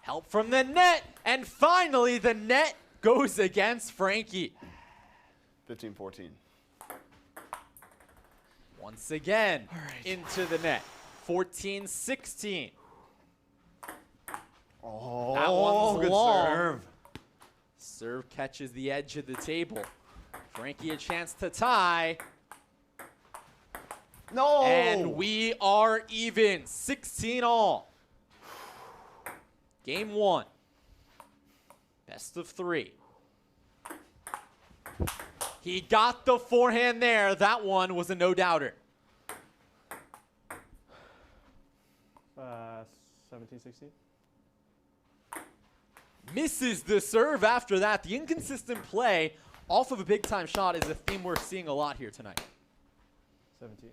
Help from the net, and finally the net goes against Frankie. 15-14. Once again, into the net. 14-16. Oh, That one's good long. serve. Serve catches the edge of the table. Frankie a chance to tie. No. And we are even. 16 all. Game 1. Best of 3. He got the forehand there. That one was a no-doubter. 17, 16. Misses the serve after that. The inconsistent play off of a big-time shot is a theme we're seeing a lot here tonight. 17s.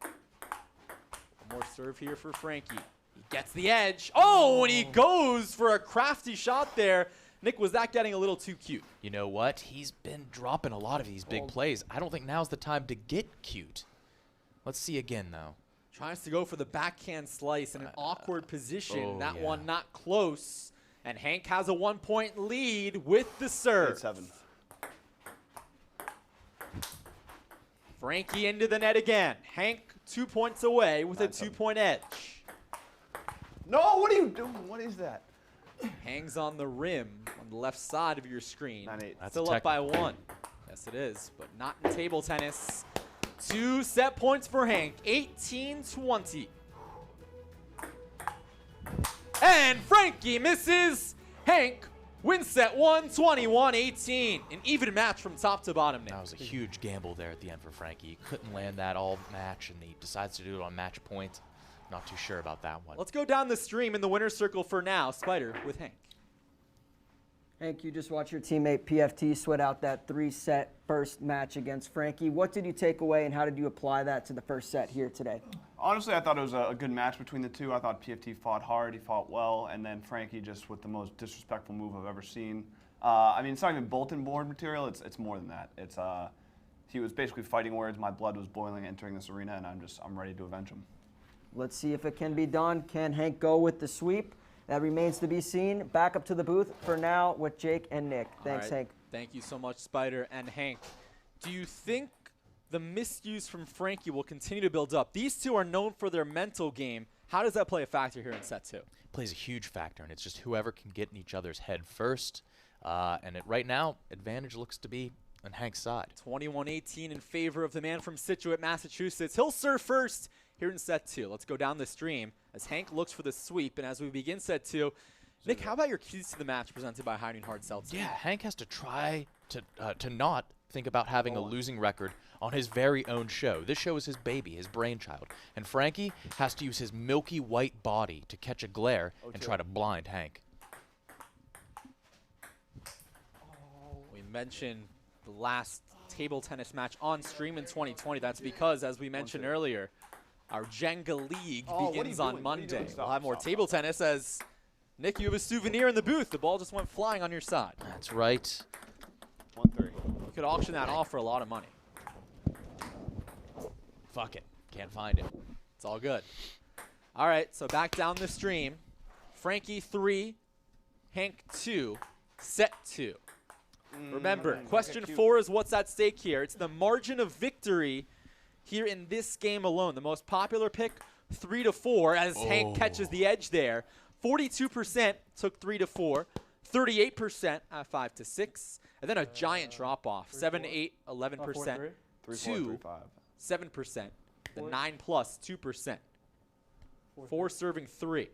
One more serve here for Frankie. He gets the edge. Oh, and he goes for a crafty shot there. Nick, was that getting a little too cute? You know what? He's been dropping a lot of these big plays. I don't think now's the time to get cute. Let's see again, though. Tries to go for the backhand slice in an awkward position. oh, That yeah. one not close. And Hank has a 1-point lead with the serve. 8-7. Frankie into the net again. Hank 2 points away with a 9-7. 2-point edge. No, what are you doing? What is that? Hangs on the rim on the left side of your screen. 9-8. That's Still a up by 1. Yes, it is, but not in table tennis. 2 set points for Hank. 18-20. And Frankie misses. Hank wins set 1, 21-18. An even match from top to bottom, Nick. That was a huge gamble there at the end for Frankie. He couldn't land that all match, and he decides to do it on match point. Not too sure about that one. Let's go down the stream in the winner's circle for now. Spider with Hank. Hank, you just watched your teammate PFT sweat out that 3-set first match against Frankie. What did you take away, and how did you apply that to the first set here today? Honestly, I thought it was a good match between the two. I thought PFT fought hard, he fought well, and then Frankie just with the most disrespectful move I've ever seen. I mean, it's not even bulletin board material. It's more than that. It's he was basically fighting words. My blood was boiling entering this arena, and I'm ready to avenge him. Let's see if it can be done. Can Hank go with the sweep? That remains to be seen. Back up to the booth for now with Jake and Nick. Thanks, All right. Hank. Thank you so much, Spider and Hank. Do you think the misuse from Frankie will continue to build up? These two are known for their mental game. How does that play a factor here in set 2? Plays a huge factor, and it's just whoever can get in each other's head first. Right now, advantage looks to be on Hank's side. 21-18 in favor of the man from Situate, Massachusetts. He'll serve first here in set 2. Let's go down the stream as Hank looks for the sweep. And as we begin set 2, Nick, how about your keys to the match presented by Hiding Hard Seltzer? Yeah, Hank has to try to not think about having a losing record on his very own show. This show is his baby, his brainchild. And Frankie has to use his milky white body to catch a glare and try to blind Hank. We mentioned the last table tennis match on stream in 2020. That's because, as we mentioned earlier, our Jenga League Oh, what are you begins on doing? What are you Monday. doing? Stop, We'll have more stop, table stop. tennis as, Nick, you have a souvenir in the booth. The ball just went flying on your side. That's right. 1-3. You could auction that off for a lot of money. Fuck it. Can't find it. It's all good. All right, so back down the stream. Frankie 3, Hank 2, set 2. Remember, question 4 is what's at stake here. It's the margin of victory here in this game alone. The most popular pick, 3-4, as Hank catches the edge there. 42% took 3-4, 38% at 5-6, and then a giant drop-off, 7, 8, 11%, 3-4, 2, 3-5. 7%, the 9 plus 2%, 4 serving 3.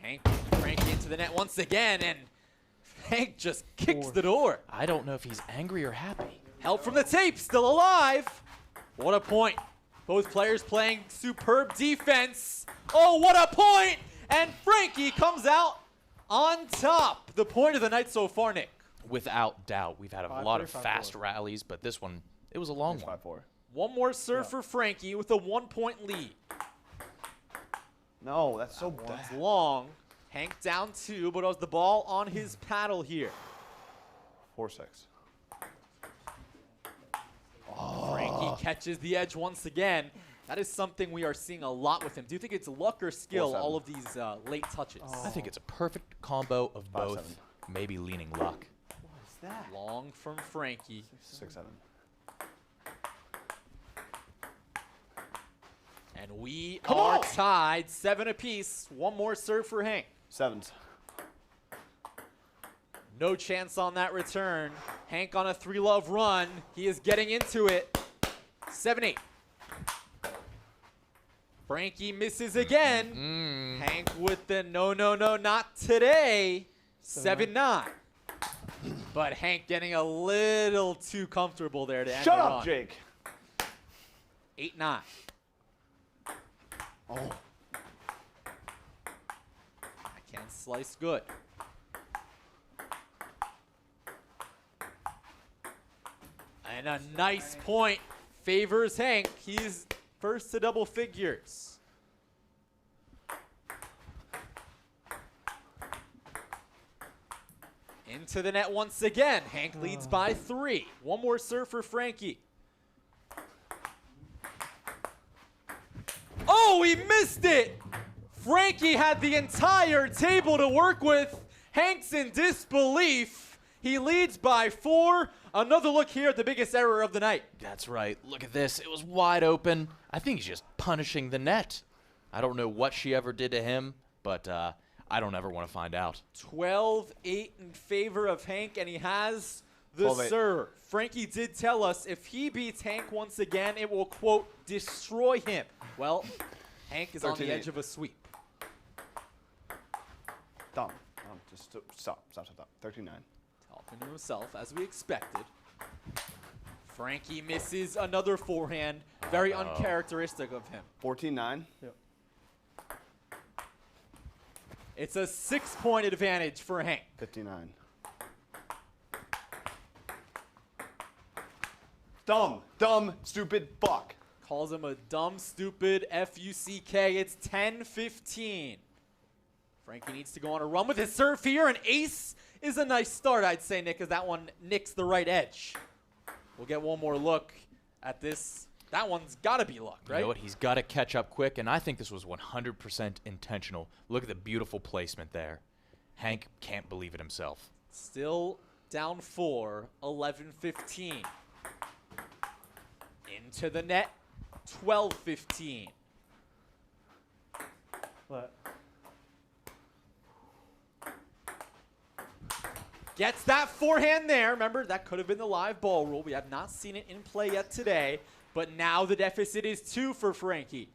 Hank, Frankie into the net once again, and Hank just kicks the door. I don't know if he's angry or happy. Help from the tape, still alive. What a point. Both players playing superb defense. Oh, what a point! And Frankie comes out on top. The point of the night so far, Nick. Without doubt. We've had a lot of fast rallies, but this one, it was a long one. 5-4. One more serve for Frankie with a 1-point lead. No, that's so One's bad. long. Hank down 2, but has the ball on his paddle here. 4-6. Frankie catches the edge once again. That is something we are seeing a lot with him. Do you think it's luck or skill, 4-7. all of these late touches? I think it's a perfect combo of both, 5-7. maybe leaning luck. What's that? Long from Frankie. 6-7. And we are tied 7 apiece. One more serve for Hank. 7s. No chance on that return. Hank on a 3-love run. He is getting into it. 7-8. Frankie misses again. Hank with the no, not today. 7-9. But Hank getting a little too comfortable there to end Shut the up, run. Jake. 8-9. Oh. I can't slice good. And a nice point favors Hank. He's first to double figures. Into the net once again. Hank leads by 3. One more serve for Frankie. Oh, he missed it! Frankie had the entire table to work with. Hank's in disbelief. He leads by 4. Another look here at the biggest error of the night. That's right. Look at this. It was wide open. I think he's just punishing the net. I don't know what she ever did to him, but I don't ever want to find out. 12-8 in favor of Hank, and he has the 12-8. serve. Frankie did tell us if he beats Hank once again, it will, quote, destroy him. Well, Hank is on the 13-8. edge of a sweep. Dumb. Just stop. 13-9. Talking to himself, as we expected. Frankie misses another forehand. Very uncharacteristic of him. 14-9. Yep. It's a 6-point advantage for Hank. 59. Dumb, stupid fuck. Calls him a dumb, stupid F-U-C-K. It's 10-15. Frankie needs to go on a run with his serve here. An ace is a nice start, I'd say, Nick, as that one nicks the right edge. We'll get one more look at this. That one's got to be luck, right? You know what? He's got to catch up quick, and I think this was 100% intentional. Look at the beautiful placement there. Hank can't believe it himself. Still down 4, 11-15. Into the net, 12-15. But Gets that forehand there. Remember, that could have been the live ball rule. We have not seen it in play yet today. But now the deficit is 2 for Frankie.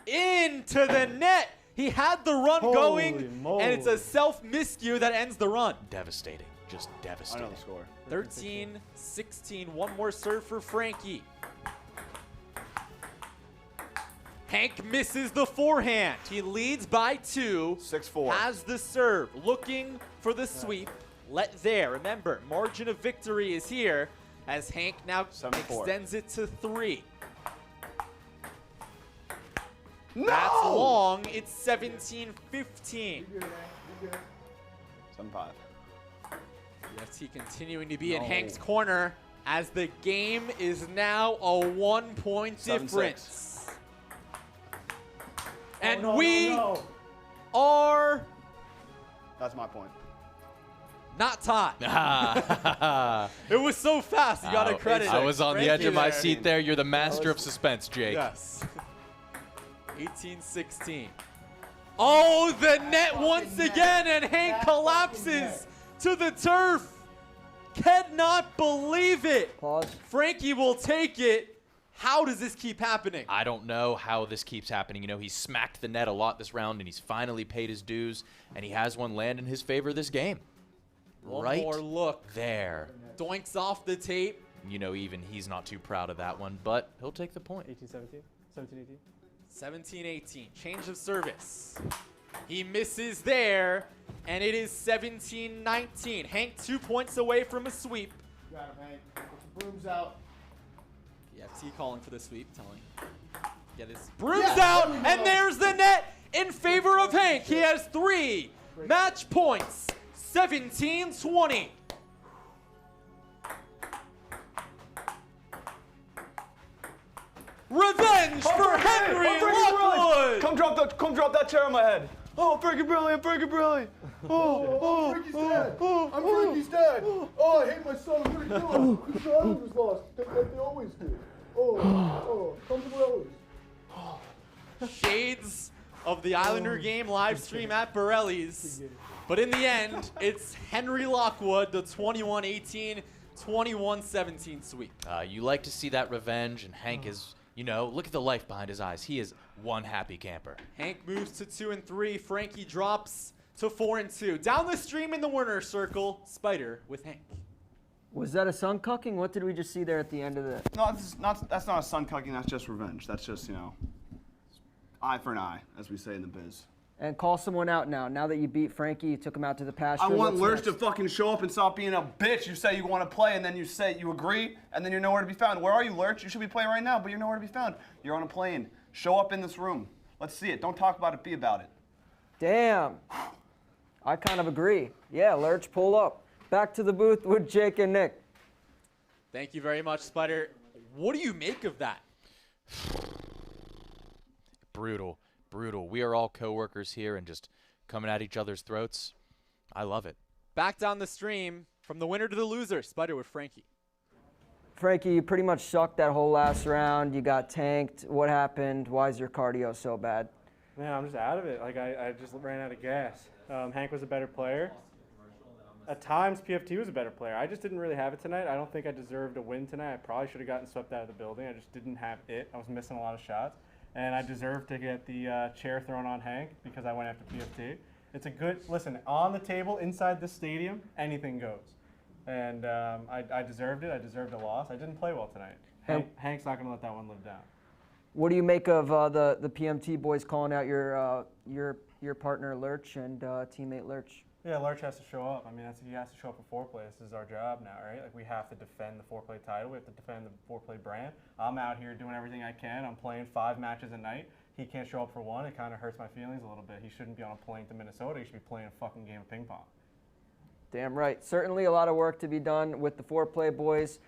Into the net. He had the run Holy going, moly. and it's a self-miscue that ends the run. Devastating. Just I know devastating. the score. 13-16. One more serve for Frankie. Hank misses the forehand. He leads by 2. 6-4. Has the serve. Looking for the sweep. Let there. Remember, margin of victory is here as Hank now 7-4. extends it to 3. No! That's long. It's 17-15. 7-5. PFT continuing to be in Hank's corner as the game is now a 1-point 7-6. difference. And no, we no. are That's my point. not tied. It was so fast. You got to credit. I was on the edge of my Frankie seat there. You're the master of suspense, Jake. Yes. 18-16. Oh, the net once again, and Hank collapses to the turf. Cannot believe it. Pause. Frankie will take it. How does this keep happening? I don't know how this keeps happening. You know, he's smacked the net a lot this round, and he's finally paid his dues, and he has one land in his favor this game. One right more look. there. Doinks off the tape. You know, even he's not too proud of that one, but he'll take the point. 18-17, 17-18. 17-18. Change of service. He misses there, and it is 17-19. Hank 2 points away from a sweep. Got him, Hank. Put the brooms out. PFT calling for the sweep, telling. Get his brooms out, and there's the net in favor of Hank. He has 3 match points. 17-20. Revenge for Henry Lockwood. Come drop that chair on my head. Oh, Frankie Borelli, I'm Frankie Borelli. Oh, Frankie's dad. I'm Frankie's dad. Oh, I hate my son. I'm gonna kill him. His father was lost, like they always do. Come to Borelli's. Shades of the Islander game live stream at Borelli's. But in the end, it's Henry Lockwood, the 21-18, 21-17 sweep. You like to see that revenge, and Hank is, you know, look at the life behind his eyes. He is one happy camper. Hank moves to 2-3. Frankie drops to 4-2. Down the stream in the winner's circle, Spider with Hank. Was that a sun cucking? What did we just see there at the end of the? No, that's not a sun cucking. That's just revenge. That's just, you know, eye for an eye, as we say in the biz. And call someone out now. Now that you beat Frankie, you took him out to the pasture. I want What's Lurch next? to fucking show up and stop being a bitch. You say you want to play, and then you say you agree, and then you're nowhere to be found. Where are you, Lurch? You should be playing right now, but you're nowhere to be found. You're on a plane. Show up in this room. Let's see it. Don't talk about it. Be about it. Damn. I kind of agree. Yeah, Lurch, pull up. Back to the booth with Jake and Nick. Thank you very much, Spider. What do you make of that? Brutal. We are all coworkers here and just coming at each other's throats. I love it. Back down the stream from the winner to the loser, Spider with Frankie. Frankie, you pretty much sucked that whole last round. You got tanked. What happened? Why is your cardio so bad? Man, I'm just out of it. Like, I just ran out of gas. Hank was a better player. At times, PFT was a better player. I just didn't really have it tonight. I don't think I deserved a win tonight. I probably should have gotten swept out of the building. I just didn't have it. I was missing a lot of shots. And I deserved to get the chair thrown on Hank because I went after PFT. It's a good, listen, on the table inside this stadium, anything goes. And I deserved it. I deserved a loss. I didn't play well tonight. Hank's not going to let that one live down. What do you make of the PMT boys calling out your partner Lurch and teammate Lurch? Yeah, Lurch has to show up. I mean, he has to show up for foreplay. This is our job now, right? Like, we have to defend the foreplay title. We have to defend the foreplay brand. I'm out here doing everything I can. I'm playing 5 matches a night. He can't show up for one. It kind of hurts my feelings a little bit. He shouldn't be on a plane to Minnesota. He should be playing a fucking game of ping pong. Damn right. Certainly a lot of work to be done with the foreplay boys.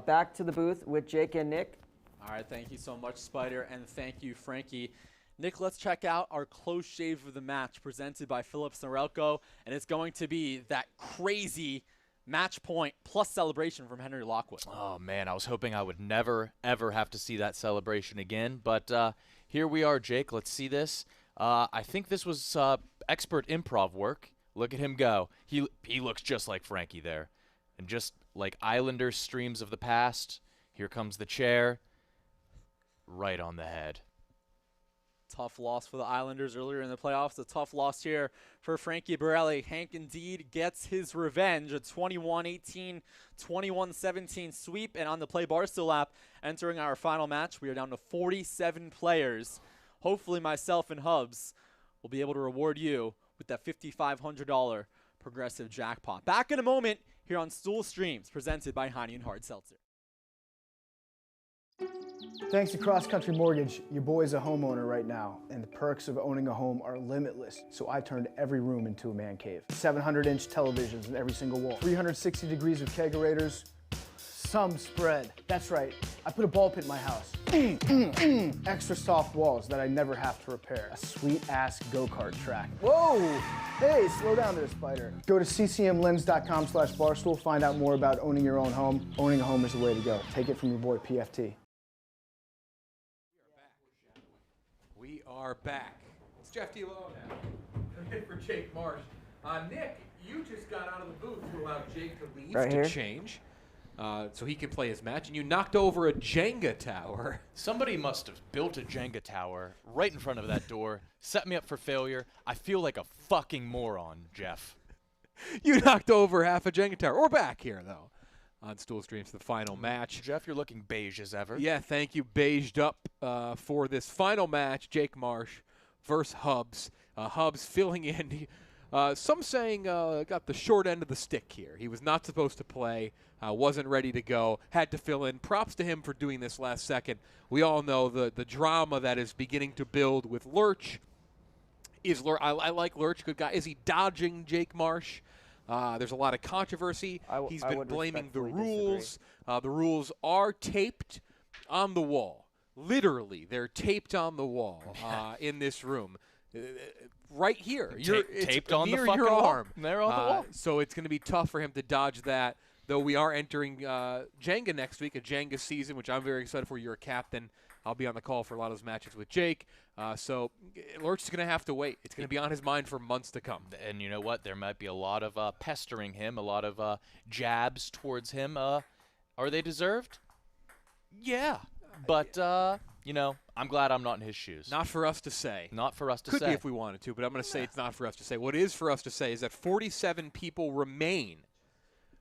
Back to the booth with Jake and Nick. All right, thank you so much, Spider, and thank you, Frankie. Nick, let's check out our close shave of the match presented by Phillips Norelco, and it's going to be that crazy match point plus celebration from Henry Lockwood. Oh, man, I was hoping I would never, ever have to see that celebration again, but here we are, Jake. Let's see this. I think this was expert improv work. Look at him go. He looks just like Frankie there. And just like Islanders streams of the past, here comes the chair. Right on the head. Tough loss for the Islanders earlier in the playoffs. A tough loss here for Frankie Borelli. Hank indeed gets his revenge. A 21-18, 21-17 sweep. And on the Play Barstool app, entering our final match, we are down to 47 players. Hopefully myself and Hubs will be able to reward you with that $5,500 progressive jackpot. Back in a moment here on Stool Streams, presented by Heine & Hard Seltzer. Thanks to Cross Country Mortgage, your boy's a homeowner right now, and the perks of owning a home are limitless. So I turned every room into a man cave. 700-inch televisions in every single wall. 360 degrees of kegerators. Some spread. That's right, I put a ball pit in my house. Extra soft walls that I never have to repair. A sweet-ass go-kart track. Whoa! Hey, slow down there, Spider. Go to ccmlens.com/barstool, find out more about owning your own home. Owning a home is the way to go. Take it from your boy, PFT. We are back. It's Jeff D'Lo now. In for Jake Marsh. Nick, you just got out of the booth to allow Jake to leave Right to here. change so he can play his match, and you knocked over a Jenga tower. Somebody must have built a Jenga tower right in front of that door, set me up for failure. I feel like a fucking moron, Jeff. You knocked over half a Jenga tower. We're back here, though, on Stool Streams, the final match. Jeff, you're looking beige as ever. Yeah, thank you. Beiged up for this final match, Jake Marsh versus Hubs. Hubs filling in. Some saying got the short end of the stick here. He was not supposed to play, wasn't ready to go, had to fill in. Props to him for doing this last second. We all know the drama that is beginning to build with Lurch. I like Lurch, good guy. Is he dodging Jake Marsh? There's a lot of controversy. He's been blaming the rules. The rules are taped on the wall. Literally, they're taped on the wall in this room. Right here. Taped on the near fucking your wall. arm. They're on the wall. So it's going to be tough for him to dodge that, though we are entering Jenga next week, a Jenga season, which I'm very excited for. You're a captain. I'll be on the call for a lot of those matches with Jake. So Lurch is going to have to wait. It's going to be on his mind for months to come. And you know what? There might be a lot of pestering him, a lot of jabs towards him. Are they deserved? Yeah. But, I'm glad I'm not in his shoes. Not for us to say. Not for us to Could say. be if we wanted to, but I'm going to say it's not for us to say. What is for us to say is that 47 people remain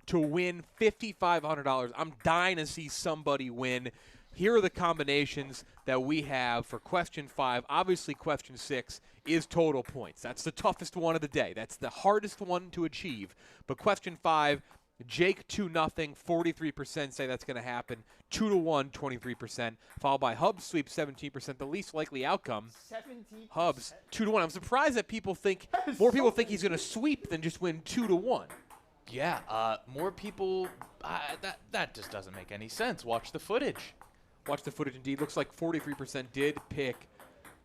to win $5,500. I'm dying to see somebody win. Here are the combinations that we have for question 5. Obviously, question 6 is total points. That's the toughest one of the day. That's the hardest one to achieve. But question 5, Jake 2-0, 43% say that's going to happen. 2-1, 23%. Followed by Hubs sweep, 17%. The least likely outcome, 17%. Hubs 2-1. I'm surprised that people think people think he's going to sweep than just win 2-1. Yeah, more people. That just doesn't make any sense. Watch the footage. Watch the footage, indeed. Looks like 43% did pick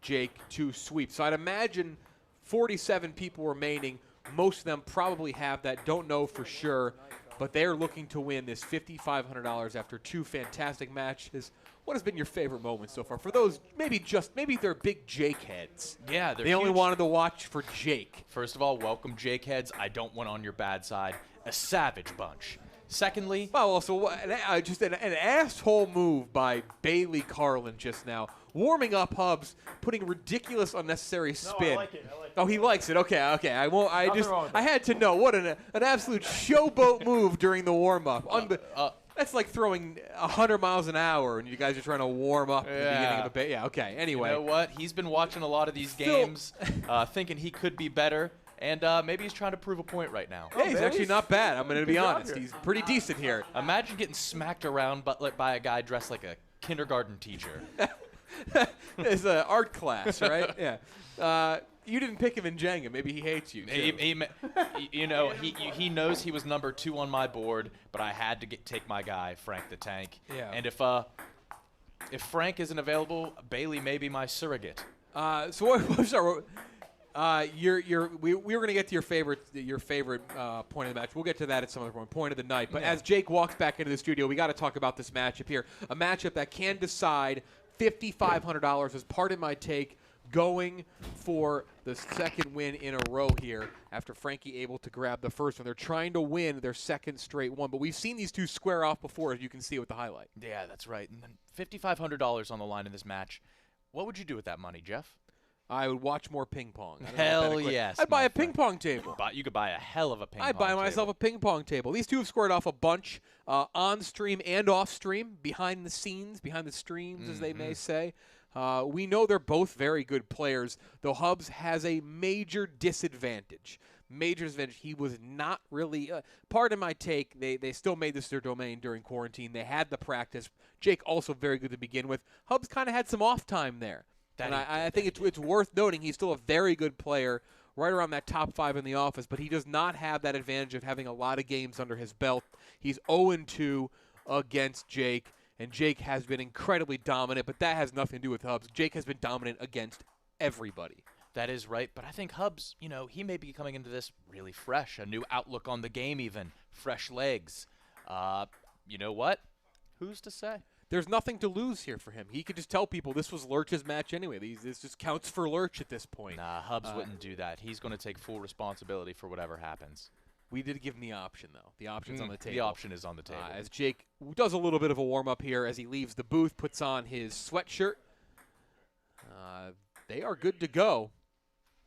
Jake to sweep. So I'd imagine 47 people remaining. Most of them probably have that, don't know for sure, but they're looking to win this $5,500 after 2 fantastic matches. What has been your favorite moment so far? For those, maybe they're big Jake heads. Yeah, they're They only huge. wanted to watch for Jake. First of all, welcome, Jake heads. I don't want on your bad side. A savage bunch. Secondly, Well, also, just an asshole move by Bailey Carlin just now. Warming up Hubs, putting ridiculous, unnecessary spin. I like it. Oh, he likes it. Okay. I won't. Nothing wrong with I had to know what an absolute showboat move during the warm up. That's like throwing 100 miles an hour, and you guys are trying to warm up at the beginning of a. Yeah. Okay. Anyway. you know what? He's been watching a lot of these games, thinking he could be better, and maybe he's trying to prove a point right now. Hey, he's actually not bad. I'm going to be honest. He's pretty decent here. Imagine getting smacked around by a guy dressed like a kindergarten teacher. It's an art class, right? Yeah. You didn't pick him in Jenga. Maybe he hates you. He knows he was number 2 on my board, but I had to take my guy, Frank the Tank. Yeah. And if Frank isn't available, Bailey may be my surrogate. So we were going to get to your favorite point of the match. We'll get to that at some other point. Point of the night. But as Jake walks back into the studio, we got to talk about this matchup here. A matchup that can decide $5,500 as part of my take, going for the second win in a row here after Frankie able to grab the first one. They're trying to win their second straight one, but we've seen these two square off before, as you can see with the highlight. Yeah, that's right. And then $5,500 on the line in this match. What would you do with that money, Jeff? I would watch more ping pong. Hell yes. I'd buy a friend. ping pong table. You could buy a hell of a ping pong I'd buy myself a ping pong table. These two have scored off a bunch on stream and off stream, behind the scenes, behind the streams, as they may say. We know they're both very good players, though Hubs has a major disadvantage. He was not really part of my take. They still made this their domain during quarantine. They had the practice. Jake also very good to begin with. Hubs kind of had some off time there. And I think it's worth noting he's still a very good player, right around that top 5 in the office, but he does not have that advantage of having a lot of games under his belt. He's 0-2 against Jake, and Jake has been incredibly dominant, but that has nothing to do with Hubs. Jake has been dominant against everybody. That is right, but I think Hubs, he may be coming into this really fresh, a new outlook on the game even, fresh legs. You know what? Who's to say? There's nothing to lose here for him. He could just tell people this was Lurch's match anyway. This just counts for Lurch at this point. Nah, Hubs wouldn't do that. He's going to take full responsibility for whatever happens. We did give him the option, though. The option's on the table. The option is on the table. As Jake does a little bit of a warm-up here as he leaves the booth, puts on his sweatshirt. They are good to go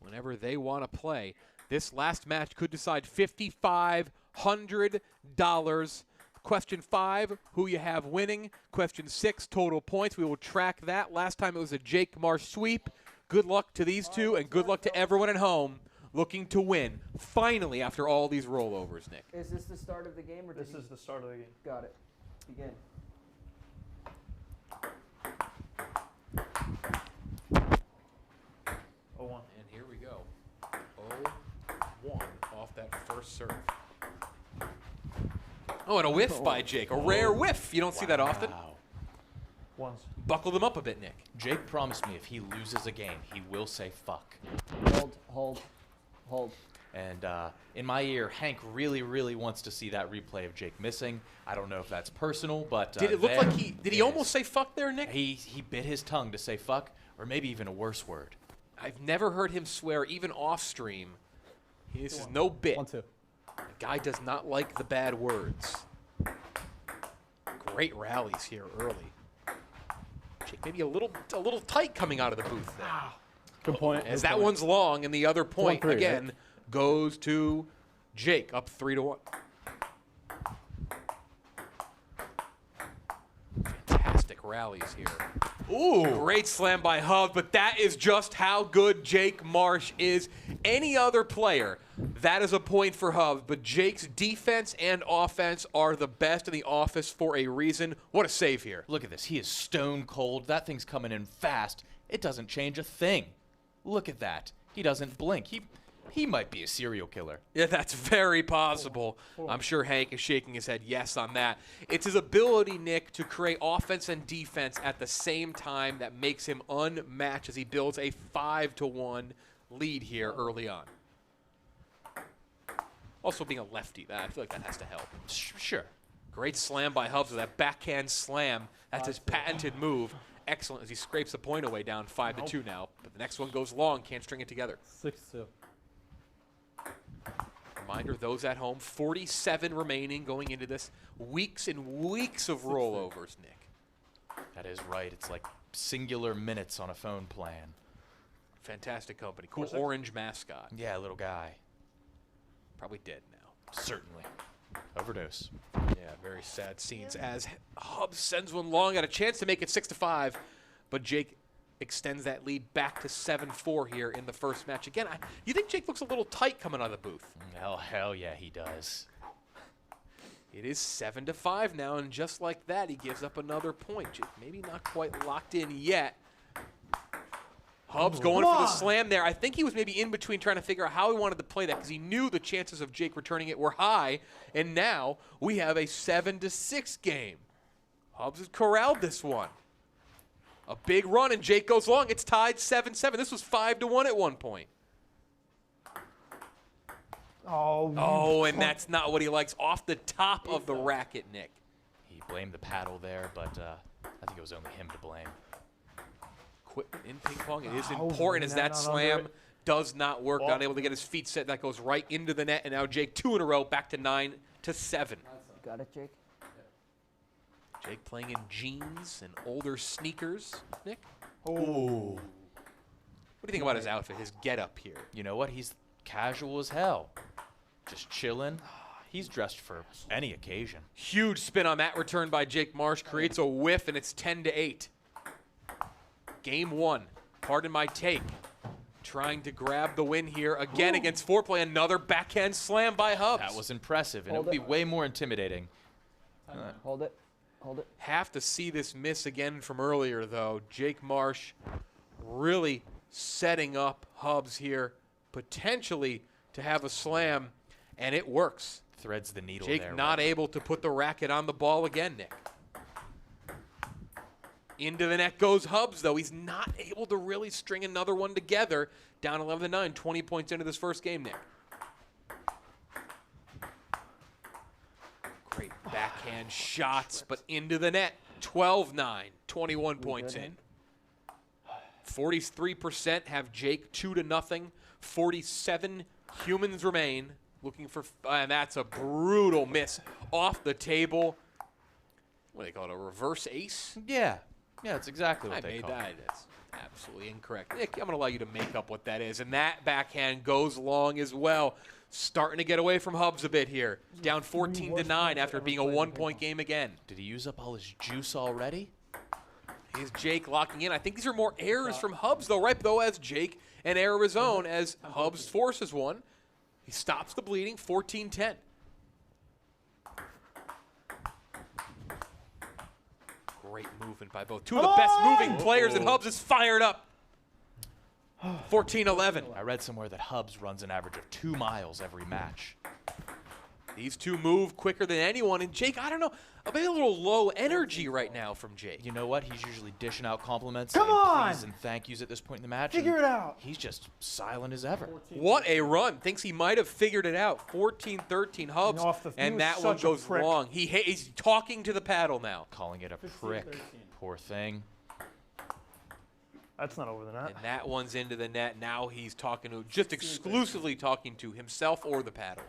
whenever they want to play. This last match could decide $5,500. Question 5, who you have winning. Question 6, total points. We will track that. Last time it was a Jake Marsh sweep. Good luck to these two, and good luck to everyone at home looking to win. Finally, after all these rollovers, Nick. Is this the start of the game? Or This is the start of the game. Got it. Begin. Oh, 1. And here we go. 0-1 off that first serve. Oh, and a whiff by Jake. A rare whiff. You don't see that often. Wow. Ones. Buckle them up a bit, Nick. Jake promised me if he loses a game, he will say fuck. Hold. And in my ear, Hank really, really wants to see that replay of Jake missing. I don't know if that's personal, but Did it look there like did he it almost is. say fuck there, Nick? He bit his tongue to say fuck, or maybe even a worse word. I've never heard him swear, even off stream. This is no bit. 1-2. The guy does not like the bad words. Great rallies here early. Jake maybe a little tight coming out of the booth there. Good point. As that one's long, and the other point 1-3, again right? goes to Jake, up 3-1. Fantastic rallies here. Ooh, great slam by Hub, but that is just how good Jake Marsh is. Any other player, that is a point for Hub, but Jake's defense and offense are the best in the office for a reason. What a save here. Look at this. He is stone cold. That thing's coming in fast. It doesn't change a thing. Look at that. He doesn't blink. He might be a serial killer. Yeah, that's very possible. I'm sure Hank is shaking his head yes on that. It's his ability, Nick, to create offense and defense at the same time that makes him unmatched as he builds a 5-1 lead here early on. Also being a lefty, I feel like that has to help. Sure. Great slam by Hubs with that backhand slam. That's his patented move. Excellent as he scrapes the point away, down 5-2 now. But the next one goes long, can't string it together. 6-2. Reminder, those at home, 47 remaining going into this. Weeks and weeks of rollovers, Nick. That is right. It's like singular minutes on a phone plan. Fantastic company. Cool orange mascot. Yeah, little guy. Probably dead now. Certainly. Overdose. Yeah, very sad scenes as Hubs sends one long. Got a chance to make it 6-5, but Jake extends that lead back to 7-4 here in the first match. Again, you think Jake looks a little tight coming out of the booth? Hell yeah, he does. It is 7-5 now, and just like that, he gives up another point. Jake maybe not quite locked in yet. Hubs going for the slam there. I think he was maybe in between trying to figure out how he wanted to play that because he knew the chances of Jake returning it were high, and now we have a 7-6 game. Hubs has corralled this one. A big run, and Jake goes long. It's tied 7-7. This was 5-1 at one point. Oh, and that's not what he likes. Off the top of the racket, Nick. He blamed the paddle there, but I think it was only him to blame. Equipment in ping pong. It is important as that slam does not work. Not able to get his feet set. That goes right into the net, and now Jake 2 in a row, back to 9-7. Got it, Jake? Jake playing in jeans and older sneakers. Nick? Ooh. What do you think about his outfit, his getup here? You know what? He's casual as hell. Just chilling. He's dressed for any occasion. Huge spin on that return by Jake Marsh. Creates a whiff, and it's 10-8. Game 1. Pardon my take. Trying to grab the win here again against foreplay. Another backhand slam by Hubs. That was impressive, and it would be way more intimidating. Hold it. Hold it. Have to see this miss again from earlier, though. Jake Marsh really setting up Hubs here, potentially to have a slam, and it works. Threads the needle Jake there. not able to put the racket on the ball again, Nick. Into the net goes Hubs, though. He's not able to really string another one together. Down 11-9, 20 points into this first game, Nick. Great backhand shots, but into the net. 12-9, 21 points in. 43% have Jake 2-0. 47 humans remain. Looking for, and that's a brutal miss off the table. What do they call it, a reverse ace? Yeah. Yeah, that's exactly what I they made call that. it. Absolutely incorrect. Nick, I'm going to allow you to make up what that is. And that backhand goes long as well. Starting to get away from Hubs a bit here. Down 14-9 after it being a 1-point game again. Did he use up all his juice already? Here's Jake locking in. I think these are more errors from Hubs, though, right? Though, as Jake, an error of his own as Hubs forces one. He stops the bleeding, 14-10. Great movement by both. Two of the best moving players, and Hubs is fired up. 14-11. I read somewhere that Hubs runs an average of 2 miles every match. These two move quicker than anyone, and Jake, I don't know, maybe a little low energy right now from Jake. You know what? He's usually dishing out compliments Come and on! please and thank yous at this point in the match. Figure it out. He's just silent as ever. What a run. Thinks he might have figured it out. 14-13 Hubs, and that one goes long. He's talking to the paddle now. Calling it a prick. Poor thing. That's not over the net. And that one's into the net. Now he's talking to, just exclusively talking to himself or the paddle.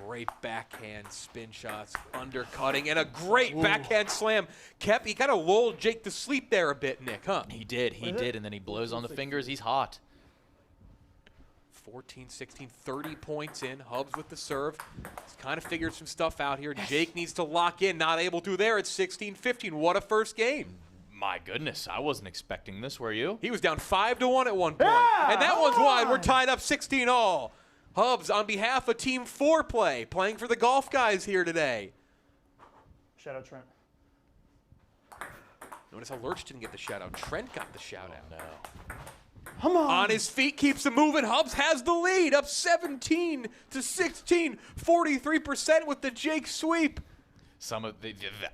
Great backhand spin shots, undercutting, and a great backhand slam. He kind of lulled Jake to sleep there a bit, Nick, huh? He did, and then he blows on the fingers. He's hot. 14-16, 30 points in. Hubs with the serve. He's kind of figured some stuff out here. Jake needs to lock in, not able to there. It's 16-15. What a first game. My goodness, I wasn't expecting this, were you? He was down 5-1 at one point. And that one's wide. We're tied up 16-all. Hubs on behalf of Team 4Play, playing for the golf guys here today. Shout out Trent. Notice how Lurch didn't get the shout out. Trent got the shout out. No. Come on. On his feet, keeps it moving. Hubs has the lead, up 17-16, 43% with the Jake sweep.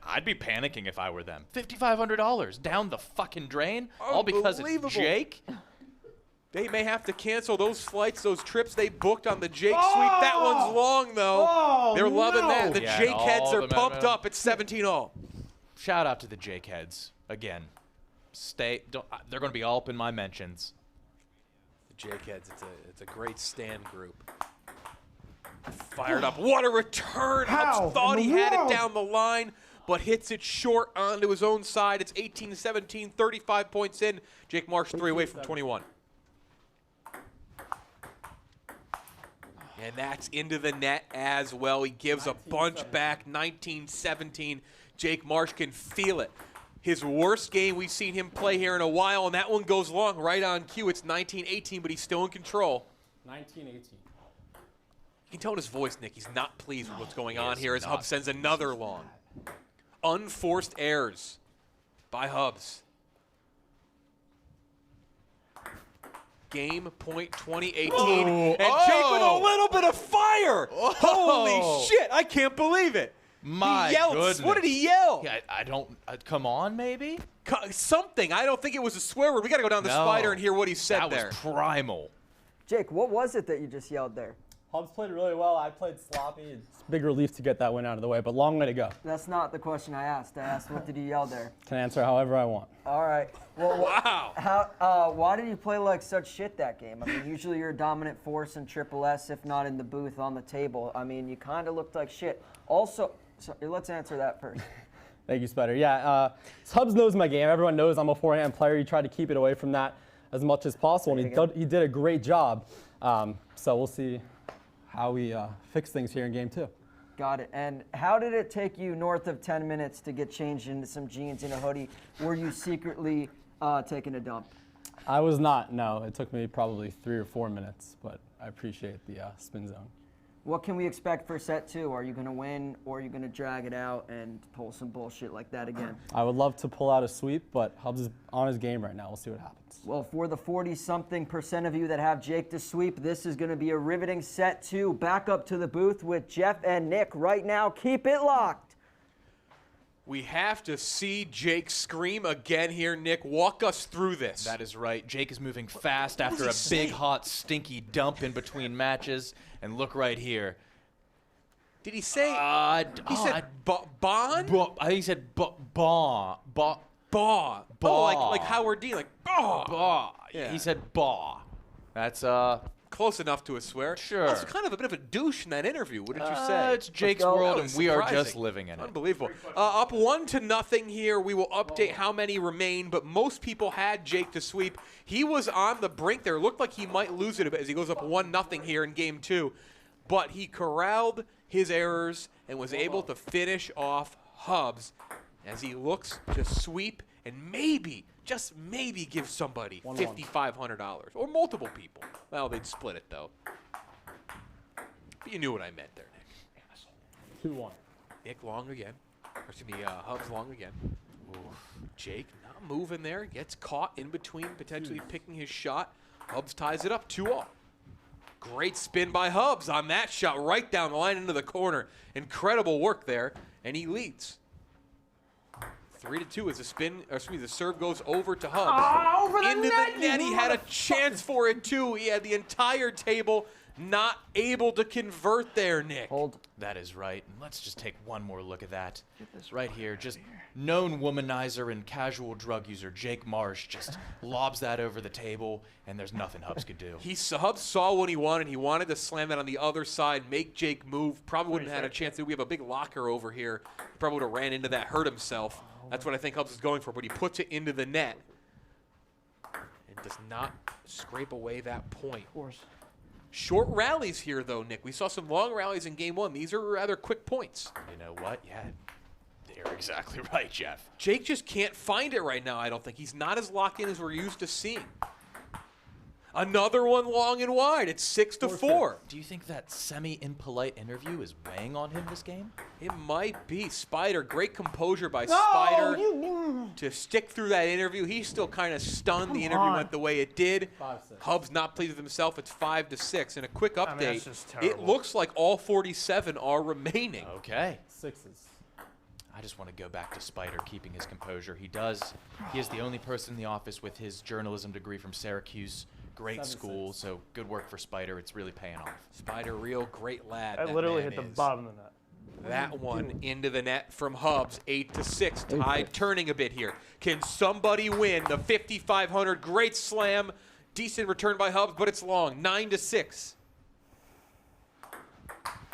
I'd be panicking if I were them. $5,500 down the fucking drain, all because it's Jake. They may have to cancel those flights, those trips they booked on the Jake sweep. That one's long, though. They're loving that. The Jake heads are pumped up at 17-all. Shout out to the Jake heads again. They're going to be all up in my mentions. The Jake heads, it's a great stand group. Fired up. What a return. Hubs thought he had it down the line, but hits it short onto his own side. It's 18-17, 35 points in. Jake Marsh 3 away from 21. And that's into the net as well. He gives a bunch back, 19-17. Jake Marsh can feel it. His worst game we've seen him play here in a while, and that one goes long right on cue. It's 19-18, but he's still in control. 19-18. You can tell in his voice, Nick, he's not pleased with what's going on here as Hubs sends another long. Unforced errors by Hubs. Game point 2018. And Jake with a little bit of fire. Holy shit, I can't believe it. My he yelled. goodness. What did he yell? Yeah, I don't. Come on, maybe? Something. I don't think it was a swear word. We got to go down the spider and hear what he said there. That was primal. Jake, what was it that you just yelled there? Hubs played really well. I played sloppy. It's a big relief to get that win out of the way, but long way to go. That's not the question I asked. I asked, what did you yell there? Can answer however I want. All right. Well, wow. Why did you play like such shit that game? I mean, usually you're a dominant force in Triple S, if not in the booth on the table. I mean, you kind of looked like shit. Also, let's answer that first. Thank you, Spider. Yeah, Hubs knows my game. Everyone knows I'm a forehand player. He tried to keep it away from that as much as possible, and he did a great job. So we'll see how we fix things here in game 2. Got it. And how did it take you north of 10 minutes to get changed into some jeans and a hoodie? Were you secretly taking a dump? I was not, no. It took me probably 3 or 4 minutes, but I appreciate the spin zone. What can we expect for set 2? Are you going to win, or are you going to drag it out and pull some bullshit like that again? I would love to pull out a sweep, but Hubs is on his game right now. We'll see what happens. Well, for the 40-something% of you that have Jake to sweep, this is going to be a riveting set 2. Back up to the booth with Jeff and Nick right now. Keep it locked. We have to see Jake scream again here, Nick. Walk us through this. That is right. Jake is moving fast after a big, hot, stinky dump in between matches. And look right here. Did he say? He said bond? I think he said baw. Oh, like Howard Dean, like baw. Baw. Yeah. He said baw. That's close enough to a swear. Sure. Also kind of a bit of a douche in that interview, wouldn't you say? It's Jake's go. world, That and was we are surprising. just living in it. Unbelievable. Up 1-0 here. We will update how many remain, but most people had Jake to sweep. He was on the brink there. It looked like he might lose it a bit as he goes up 1-0 here in game 2. But he corralled his errors and was able to finish off Hubs as he looks to sweep and maybe, just maybe, give somebody $5,500 or multiple people. Well, they'd split it though. But you knew what I meant there, Nick. 2-1. Nick long again. Or excuse me, Hubs long again. Jake not moving there. Gets caught in between, potentially picking his shot. Hubs ties it up 2-all. Great spin by Hubs on that shot right down the line into the corner. Incredible work there, and he leads. 3-2 as the serve goes over to Hubs. Over the Into net, the net. you He had a chance for it too. He had the entire table not able to convert there, Nick. Hold. That is right. And let's just take one more look at that. Right here, just known womanizer and casual drug user Jake Marsh just lobs that over the table, and there's nothing Hubs could do. Hubs saw what he wanted. He wanted to slam that on the other side, make Jake move. Probably wouldn't have had a chance to. We have a big locker over here. Probably would have ran into that, hurt himself. That's what I think Hubs is going for, but he puts it into the net and does not scrape away that point. Short rallies here, though, Nick. We saw some long rallies in game 1. These are rather quick points. You know what? Yeah, you're exactly right, Jeff. Jake just can't find it right now, I don't think. He's not as locked in as we're used to seeing. Another one long and wide. It's 6-4. Do you think that semi-impolite interview is weighing on him this game? It might be. Spider, great composure by Spider to stick through that interview. He's still kind of stunned. The interview went the way it did. 5-6. Hubs not pleased with himself. It's 5-6. And a quick update. that's just It terrible. looks like all 47 are remaining. Okay. 6s. I just want to go back to Spider keeping his composure. He is the only person in the office with his journalism degree from Syracuse. Great 7-6. school, so good work for Spider. It's really paying off. Spider, real great lad. I that literally man hit the is. bottom of the net. That one into the net from Hubs, 8-6. Tide turning a bit here. Can somebody win the 5,500? Great slam. Decent return by Hubs, but it's long. 9-6.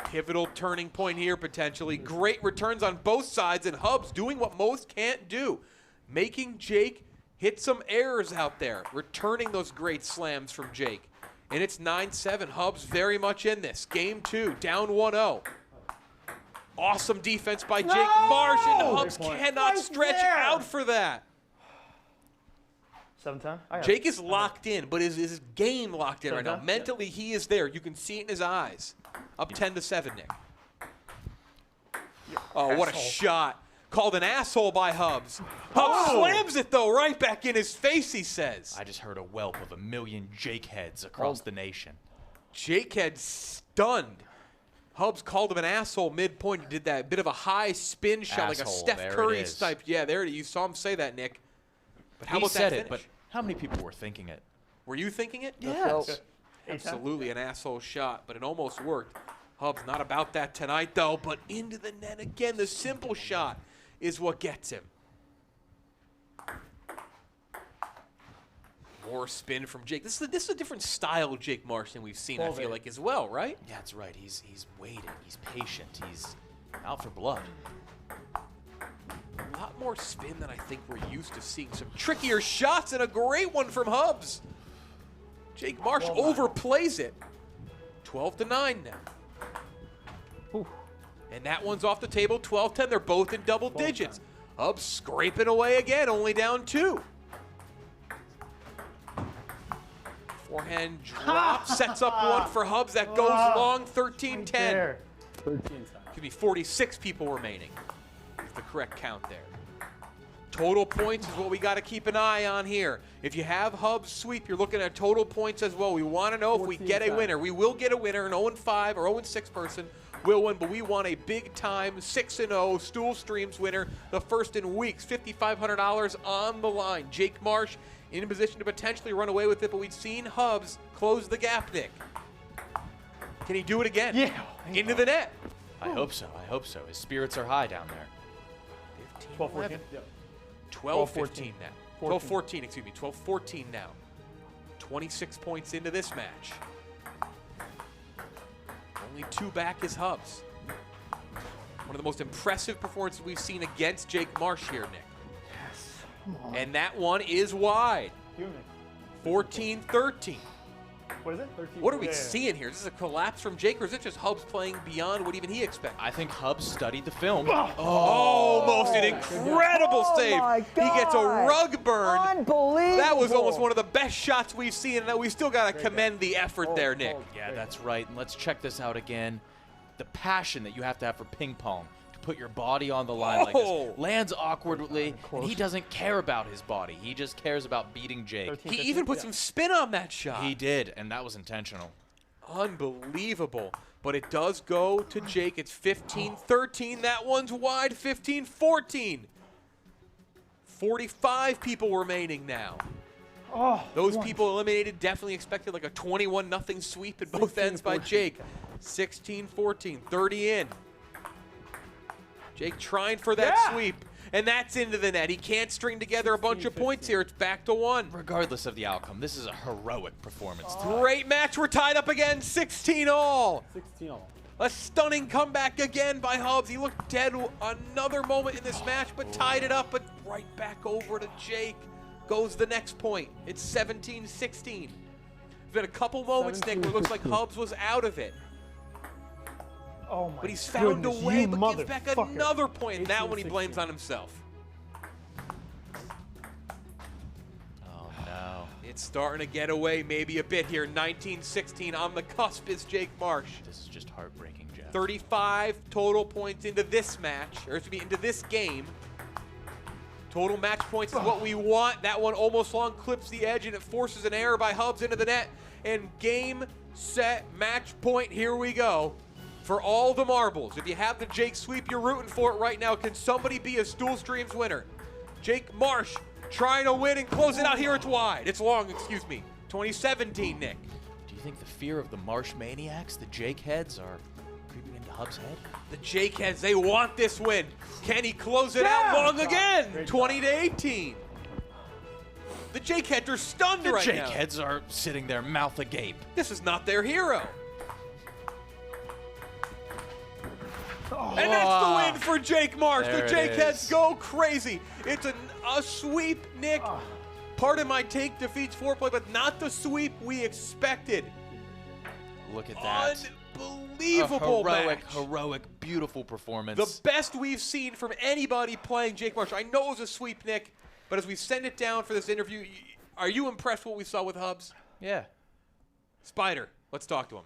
Pivotal turning point here, potentially. Great returns on both sides, and Hubs doing what most can't do. Making Jake hit some errors out there. Returning those great slams from Jake. And it's 9-7. Hubs very much in this. Game 2, down 1-0. Awesome defense by Jake Marsh, and Hubs cannot stretch out for that. 7-10. Jake is locked in, but is his game locked in right now? 7-10? Mentally, he is there. You can see it in his eyes. Up 10-7, Nick. Oh, what a shot. Called an asshole by Hubs. Hubs slams it, though, right back in his face, he says. I just heard a whelp of a million Jake heads across the nation. Jake had stunned. Hubs called him an asshole midpoint. He did that bit of a high spin shot, like a Asshole, Steph there it Curry is. type. Yeah, there it is. You saw him say that, Nick. But how He about said that it, but finish? how many people were thinking it? Were you thinking it? Yes. Absolutely an asshole shot, but it almost worked. Hubs not about that tonight, though, but into the net again. The simple shot is what gets him. More spin from Jake. This is a different style of Jake Marsh than we've seen, I feel like, as well, right? Yeah, that's right. He's waiting. He's patient. He's out for blood. A lot more spin than I think we're used to seeing. Some trickier shots and a great one from Hubs. Jake Marsh overplays it. 12-9 now. And that one's off the table, 12-10. They're both in double digits. Hubs scraping away again, only down 2. Forehand drop, sets up one for Hubs. That goes long, 13-10. There. 13 times. Excuse me, 46 people remaining. Is the correct count there. Total points is what we got to keep an eye on here. If you have Hubs sweep, you're looking at total points as well. We want to know if we get a winner. We will get a winner, an 0-5 or 0-6 person will win, but we want a big-time 6-0 Stool Streams winner, the first in weeks, $5,500 on the line. Jake Marsh in a position to potentially run away with it, but we've seen Hubs close the gap, Nick. Can he do it again? Yeah. Into the net. I hope so. I hope so. His spirits are high down there. 12-14. 12-15 now. 12-14, excuse me. 12-14 now. 26 points into this match. Only 2 back is Hubs. One of the most impressive performances we've seen against Jake Marsh here, Nick. Yes. Come on. And that one is wide. 14-13. What is it? 13. What are we Yeah. seeing here? Is this a collapse from Jake, or is it just Hubs playing beyond what even he expected? I think Hubs studied the film. Almost an incredible Oh save. my He gets a God. rug burn. Unbelievable. That was almost one of the best shots we've seen, and we still got to commend the effort there, Nick. Yeah, that's right. And let's check this out again. The passion that you have to have for ping pong to put your body on the line like Oh. this. Lands awkwardly, and he doesn't care about his body. He just cares about beating Jake. 13, He 15, even put yeah. some spin on that shot. He did, and that was intentional. Unbelievable. But it does go to Jake. It's 15-13. That one's wide, 15-14. 45 people remaining now. Oh, Those people eliminated definitely expected like a 21-0 sweep at both ends by Jake. 16-14, 30 in. Jake trying for that sweep, and that's into the net. He can't string together a bunch of points here. It's back to 1. Regardless of the outcome, this is a heroic performance. Great match. We're tied up again, 16 all. 16 all. A stunning comeback again by Hubs. He looked dead another moment in this match, but tied it up, but right back over to Jake. Goes the next point. It's 17-16. There's been a couple moments, Nick, where it looks like Hubs was out of it. Oh my But he's found a way, you but gives back motherfucker. another point. And that one he 18-16. blames on himself. Oh, no. It's starting to get away maybe a bit here. 19-16 on the cusp is Jake Marsh. This is just heartbreaking, Jeff. 35 total points into this match, or to be into this game. Total match points is what we want. That one almost long clips the edge, and it forces an error by Hubs into the net. And game, set, match point, here we go. For all the marbles. If you have the Jake sweep, you're rooting for it right now. Can somebody be a Stool Streams winner? Jake Marsh trying to win and close it out here. It's wide. It's long, excuse me. 2017, Nick. Do you think the fear of the Marsh Maniacs, the Jake heads, are creeping into Hubs' head? The Jake heads, they want this win. Can he close it out long again? 20-18. The Jake heads are stunned The right Jake now. heads are sitting there, mouth agape. This is not their hero. And that's the win for Jake Marsh. There The it Jake heads is. go crazy. It's a sweep, Nick. Part of my take defeats foreplay, but not the sweep we expected. Look at that. Unbelievable heroic, match. heroic, beautiful performance. The best we've seen from anybody playing Jake Marsh. I know it was a sweep, Nick, but as we send it down for this interview, are you impressed with what we saw with Hubs? Yeah. Spider, let's talk to him.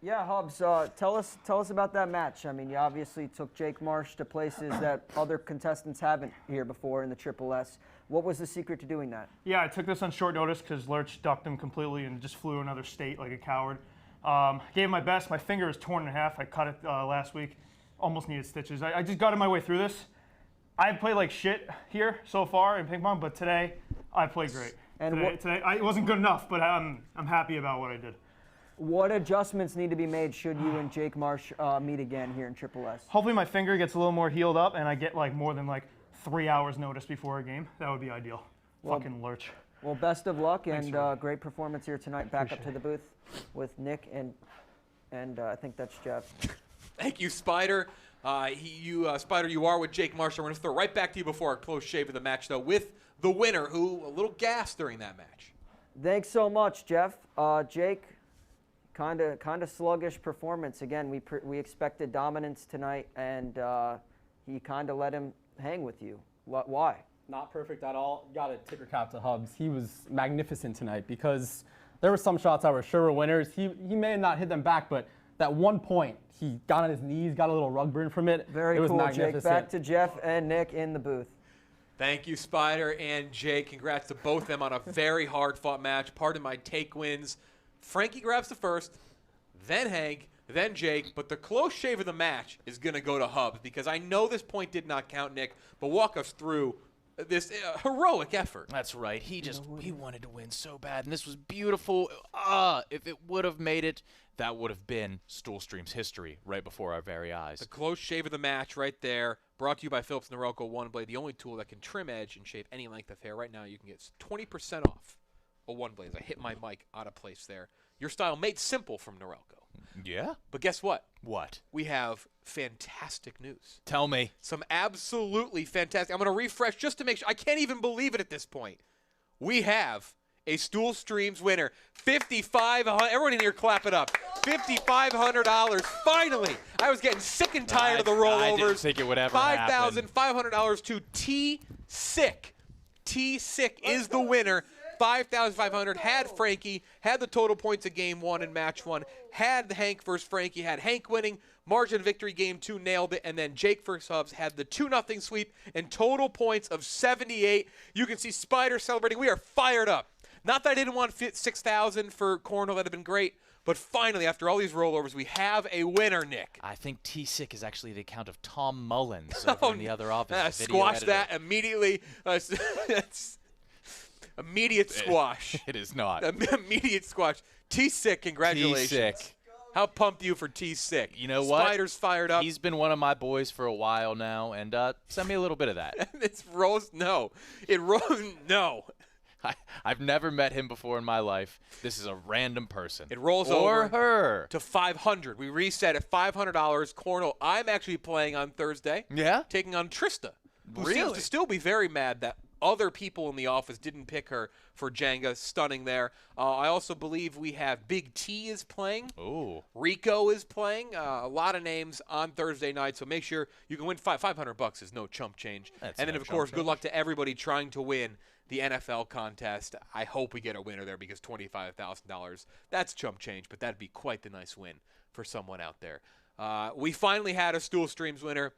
Yeah, Hubs, tell us about that match. I mean, you obviously took Jake Marsh to places that other contestants haven't here before in the Triple S. What was the secret to doing that? Yeah, I took this on short notice because Lurch ducked him completely and just flew another state like a coward. Gave my best. My finger is torn in half. I cut it last week. Almost needed stitches. I just got my way through this. I played like shit here so far in ping pong, but today I played great. And Today it wasn't good enough, but I'm happy about what I did. what adjustments need to be made should you and Jake Marsh meet again here in Triple S? Hopefully my finger gets a little more healed up and I get like more than like 3 hours notice before a game. That would be ideal. Fucking Lurch. Well, best of luck and Robbie. great performance here tonight. Back up to the booth with Nick and I think that's Jeff. Thank you, Spider. Spider, you are with Jake Marsh. I'm going to throw right back to you before our close shave of the match, though, with the winner, who a little gassed during that match. Thanks so much, Jeff. Jake, kind of sluggish performance. Again, we expected dominance tonight, and he kind of let him hang with you. Why? Not perfect at all. Got to tip your cap to Hubs. He was magnificent tonight because there were some shots that were sure were winners. He may have not hit them back, but that one point, he got on his knees, got a little rug burn from it. Very it was cool, magnificent. Jake. Back to Jeff and Nick in the booth. Thank you, Spider and Jake. Congrats to both of them on a very hard-fought match. Pardon my take wins. Frankie grabs the first, then Hank, then Jake, but the close shave of the match is going to go to Hubs because I know this point did not count, Nick, but walk us through this heroic effort. That's right. He wanted to win so bad, and this was beautiful. If it would have made it, that would have been Stool Stream's history right before our very eyes. The close shave of the match right there, brought to you by Phillips Norelco One Blade, the only tool that can trim edge and shave any length of hair. Right now, you can get 20% off a One Blade. I hit my mic out of place there. Your style made simple from Norelco. Yeah? But guess what? What? We have fantastic news. Tell me. Some absolutely fantastic. I'm going to refresh just to make sure. I can't even believe it at this point. We have a Stool Streams winner. $5,500. Everyone in here clap it up. $5,500. Finally. I was getting sick and tired of the rollovers. I didn't think it would ever happen. $5,500 to T-Sick. T-Sick is the winner. $5,500. Had Frankie, had the total points of game 1 and match 1, had Hank versus Frankie, had Hank winning, margin of victory game 2, nailed it, and then Jake versus Hubs had the 2-0 sweep and total points of 78. You can see Spider celebrating. We are fired up. Not that I didn't want $6,000 for Cornhole. That would have been great. But finally, after all these rollovers, we have a winner, Nick. I think T-Sick is actually the account of Tom Mullins over in the other office. Squash that immediately. That's immediate squash. It is not. Immediate squash. T-Sick, congratulations. T-Sick. How pumped you for T-Sick? You know what? Spider's fired up. He's been one of my boys for a while now, and send me a little bit of that. It's Rose. No. No. I've never met him before in my life. This is a random person. It rolls or over her to $500. We reset at $500. Cornhole. I'm actually playing on Thursday. Yeah? Taking on Trista, who Really? seems to still be very mad that other people in the office didn't pick her for Jenga. Stunning there. I also believe we have Big T is playing. Ooh. Rico is playing. A lot of names on Thursday night, so make sure you can win $500 is no chump change. That's and then, no of course, chump good luck to everybody trying to win the NFL contest. I hope we get a winner there because $25,000, that's chump change, but that'd be quite the nice win for someone out there. We finally had a Stool Streams winner.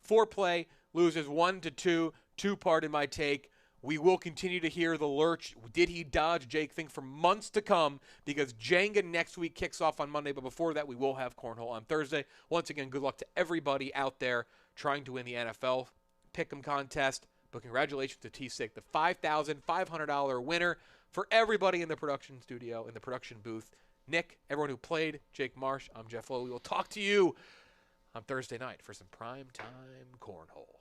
4-play, loses 1-2, 2-part in my take. We will continue to hear the lurch. Did he dodge Jake thing for months to come because Jenga next week kicks off on Monday, but before that we will have Cornhole on Thursday. Once again, good luck to everybody out there trying to win the NFL Pick'em contest. But congratulations to T-Sick, the $5,500 winner for everybody in the production studio, in the production booth. Nick, everyone who played, Jake Marsh, I'm Jeff Lowe. We will talk to you on Thursday night for some prime time cornhole.